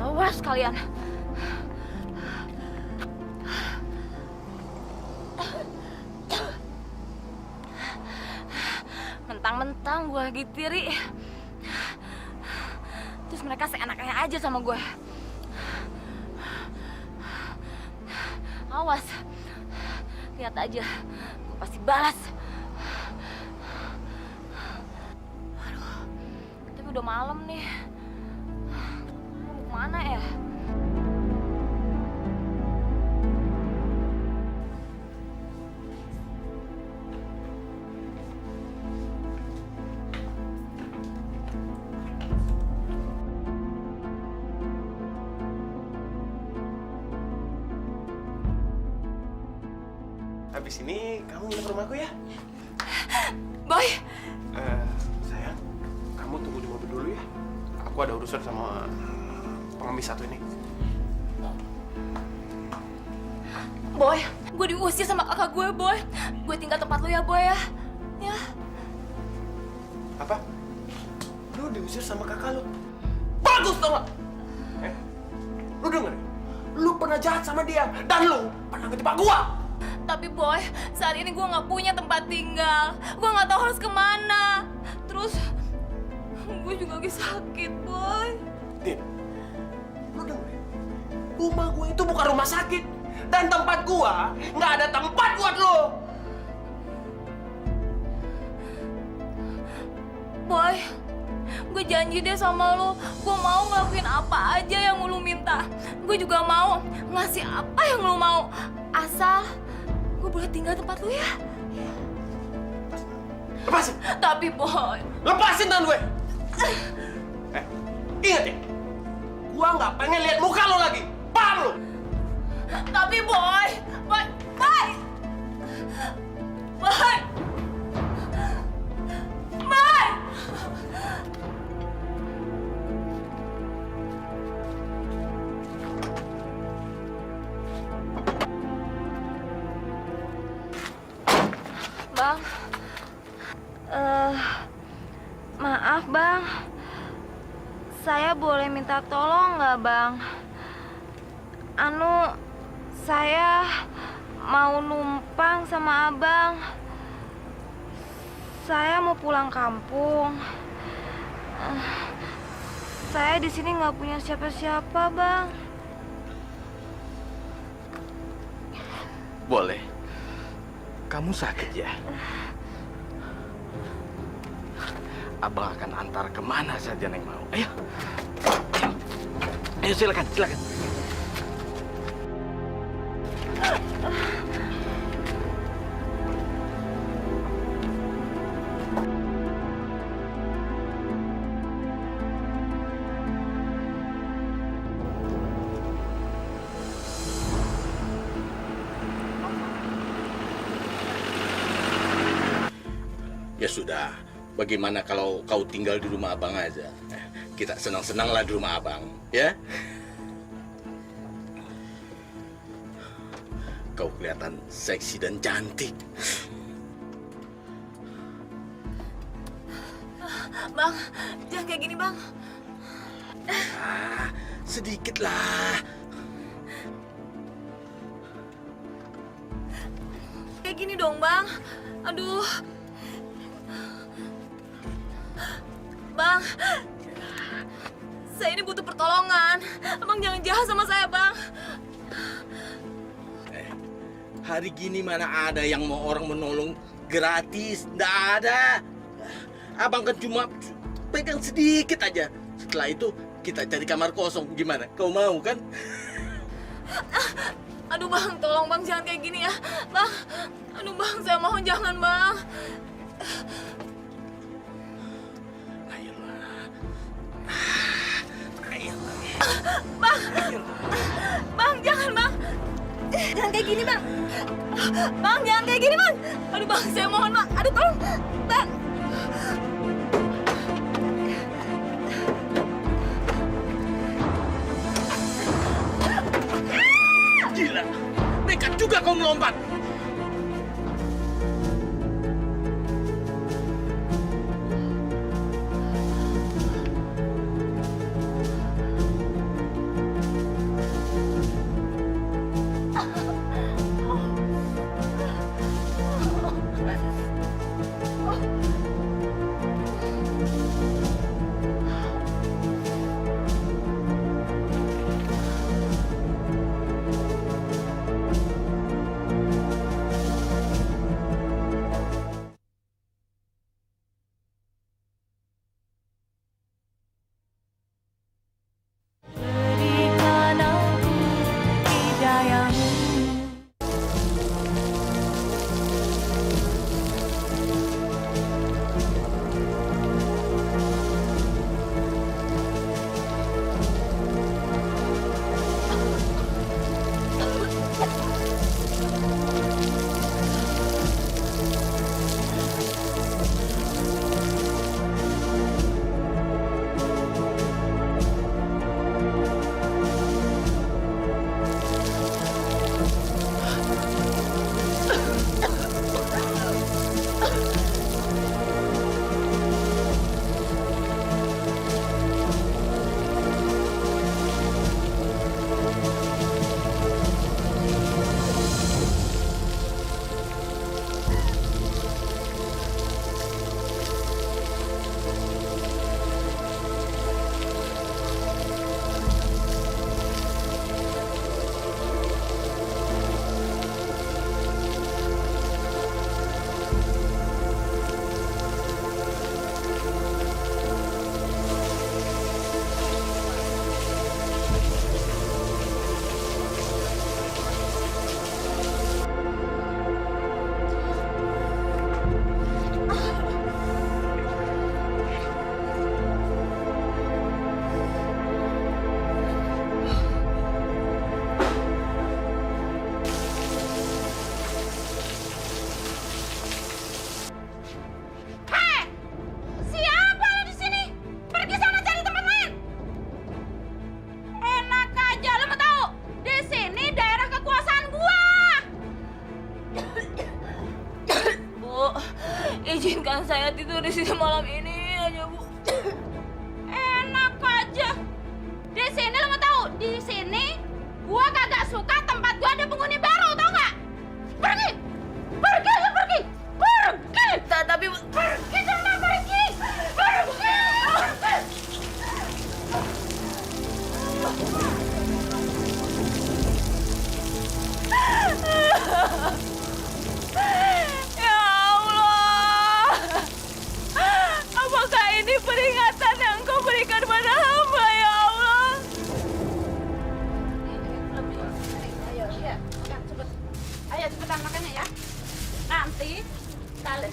Awas kalian. Mentang-mentang gue lagi tiri, terus mereka seenaknya aja sama gue. Awas, lihat aja, gue pasti balas. Aduh, tapi udah malam nih. Mau kemana ya? Habis ini kamu nginep rumahku ya? Boy! Sayang, kamu tunggu di mobil dulu ya. Aku ada urusan sama pengemis satu ini. Boy, gue diusir sama kakak gue, Boy. Gue tinggal tempat lu ya, Boy ya. Ya. Apa? Lu diusir sama kakak lu? Bagus tau gak? Lu denger ya? Lu pernah jahat sama dia dan lu pernah ngejebak gua. Tapi Boy, saat ini gue nggak punya tempat tinggal. Gue nggak tahu harus kemana. Terus, gue juga lagi sakit, Boy. Din, lu denger ya? Rumah gua itu bukan rumah sakit. Dan tempat gua nggak ada tempat buat lu. Boy, gue janji deh sama lo, gue mau ngelakuin apa aja yang lo minta. Gue juga mau ngasih apa yang lo mau. Asal gue boleh tinggal tempat lo ya. Lepasin. Tapi Boy, Lepasin tangan gue. Ingat ya, gua nggak pengen lihat muka lo lagi. Paham lo? tapi Boy, Boy, Boy, Boy, Boy. Bang, maaf Bang, saya boleh minta tolong nggak Bang? Saya mau numpang sama Abang. Saya mau pulang kampung. Saya di sini nggak punya siapa-siapa Bang. Boleh. Kamu sakit ya? Abang akan antar kemana saja Neng mau. Ayo. Ayo silakan, silakan. Ya sudah, bagaimana kalau kau tinggal di rumah abang aja? Kita senang-senanglah di rumah abang, ya? kau kelihatan seksi dan cantik. Bang, jangan kayak gini, Bang. Sedikit lah. Kayak gini dong, Bang. Aduh. Bang, saya ini butuh pertolongan. Abang jangan jahat sama saya, Bang. Hari gini mana ada yang mau orang menolong gratis? Nggak ada. Abang kan cuma pegang sedikit aja. Setelah itu kita cari kamar kosong. Gimana? Kau mau kan? Aduh, Bang, tolong, Bang, jangan kayak gini ya. Bang, aduh, Bang, saya mohon jangan, Bang. Bang, Bang, jangan, Bang. Jangan kayak gini, Bang. Bang, jangan kayak gini, Bang. Aduh, Bang, saya mohon, Bang. Aduh, tolong, Bang. Gila, nekat juga kau melompat. Izinkan saya tidur di sini malam ini aja, Bu. Enak aja. Di sini lo mau tahu? Di sini gua kagak suka tempat gua ada penghuni baru, tau nggak? Pergi, pergi aja pergi, pergi. Tapi pergi sana pergi, pergi. Ya Allah, apakah ini peringatan yang Kau berikan pada hamba, ya Allah? Ayo, ya, makan cepet. Ayo cepetan makannya ya. Nanti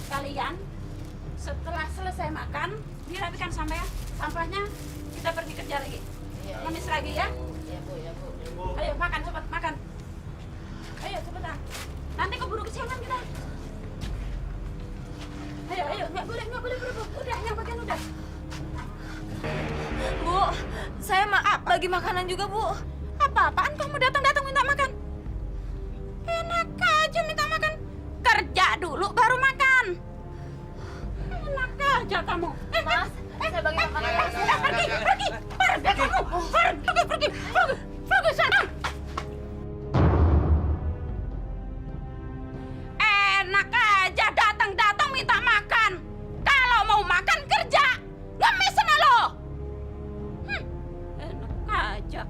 kalian setelah selesai makan, dirapikan sampahnya, kita pergi kerja lagi. Ngemis lagi ya. Iya, Bu, ya, Bu. Ayo makan cepet, makan. Ayo cepetan. Nanti keburu kesiangan kita. Ayo, nggak boleh berebut. Udah, yang bagian udah. Bu, saya bagi makanan juga, Bu. Apa-apaan kamu datang-datang minta makan? Enak Enak aja datang-datang minta makan. Kalau mau makan kerja, ngemis sana lo. Enak aja.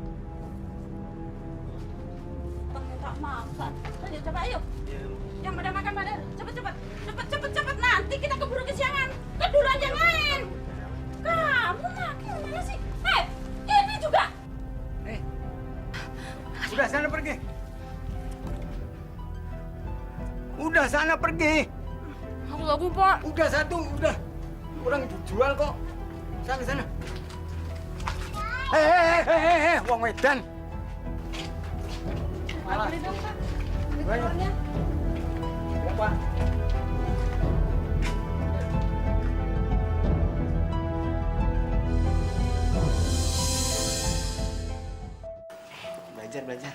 Minta makan. Ayo coba ayo. Yang pada makan pada cepet nanti kita keburu kesiangan. Keduluan yang lain. Kamu makin mana sih? Ini juga. Udah sana pergi. Udah sana pergi. Aku lagu Pak. Udah satu, udah. Kurang jual kok. Sana. Wong Medan. Boleh dong Pak. Banyak. Berapa? Belajar.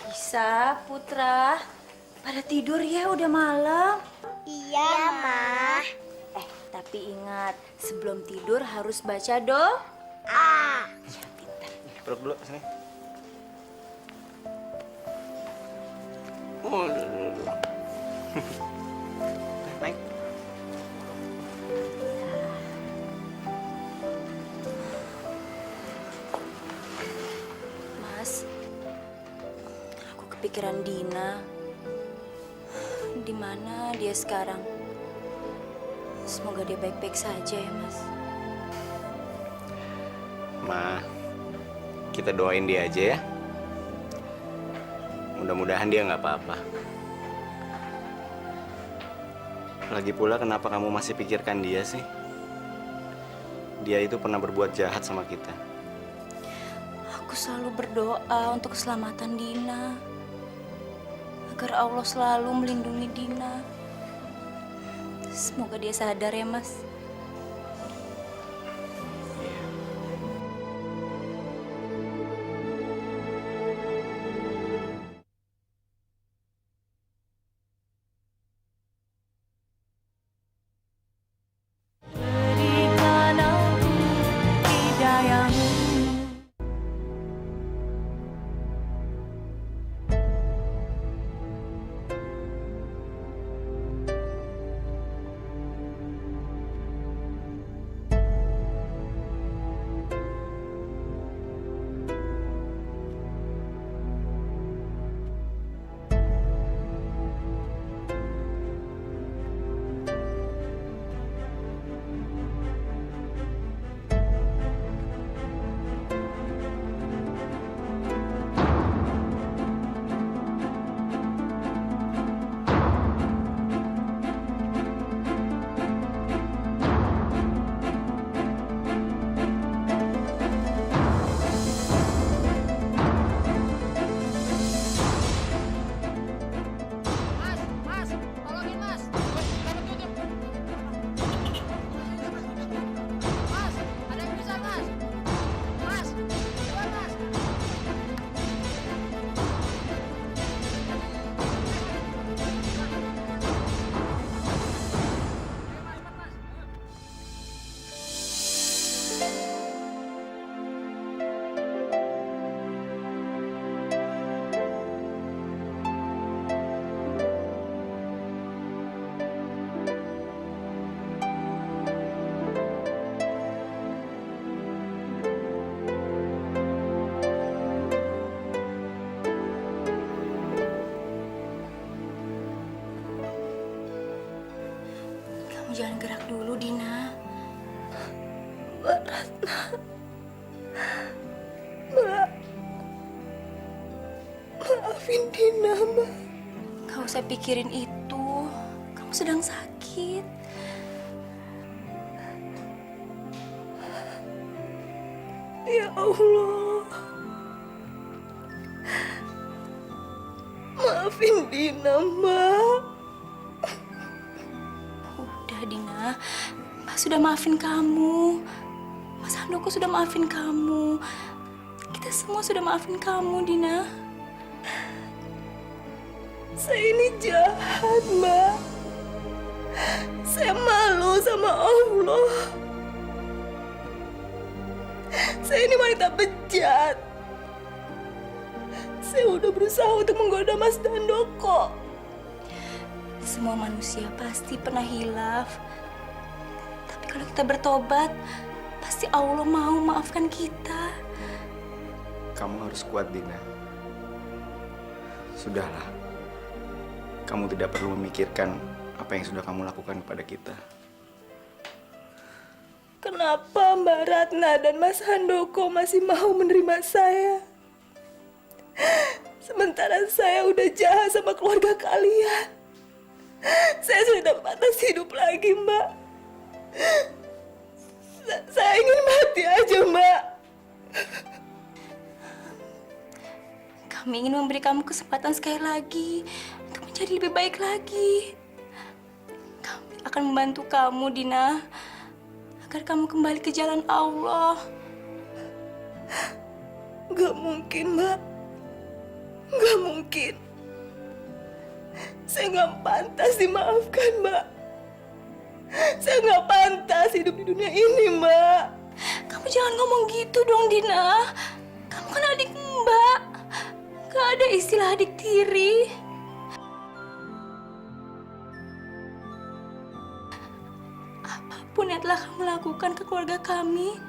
Lisa, Putra, pada tidur ya, udah malam. Iya, Ma. Tapi ingat, sebelum tidur harus baca doa. Peluk dulu sini. Naik. Mas, aku kepikiran Dina. Di mana dia sekarang? Semoga dia baik-baik saja ya, Mas. Ma, kita doain dia aja ya. Mudah-mudahan dia nggak apa-apa. Lagi pula kenapa kamu masih pikirkan dia sih? Dia itu pernah berbuat jahat sama kita. Aku selalu berdoa untuk keselamatan Dina. Agar Allah selalu melindungi Dina. Semoga dia sadar ya, Mas. Kamu jangan gerak dulu, Dina. Mbak Ratna. Mbak. Maafin Dina, Mbak. Gak usah pikirin itu. Kamu sedang sakit. Ya Allah. Maafin Dina, Mbak. Udah, Dina. Mbak sudah maafin kamu. Mas Handoko sudah maafin kamu. Kita semua sudah maafin kamu, Dina. Saya ini jahat, Mbak. Saya malu sama Allah. Saya ini wanita bejat. Saya udah berusaha untuk menggoda Mas Handoko. Semua manusia pasti pernah hilaf. Tapi kalau kita bertobat, pasti Allah mau maafkan kita. Kamu harus kuat, Dina. Sudahlah. Kamu tidak perlu memikirkan apa yang sudah kamu lakukan kepada kita. Kenapa Mbak Ratna dan Mas Handoko masih mau menerima saya? Sementara saya udah jahat sama keluarga kalian. Saya sudah batas hidup lagi, Mbak. Saya ingin mati aja, Mbak. Kami ingin memberi kamu kesempatan sekali lagi untuk menjadi lebih baik lagi. Kami akan membantu kamu, Dina, agar kamu kembali ke jalan Allah. Gak mungkin, Mbak. Gak mungkin. Saya gak pantas dimaafkan, Mbak. Saya gak pantas hidup di dunia ini, Mbak. Kamu jangan ngomong gitu dong, Dina. Kamu kan adik Mbak. Gak ada istilah adik tiri. Apapun yang telah kamu lakukan ke keluarga kami,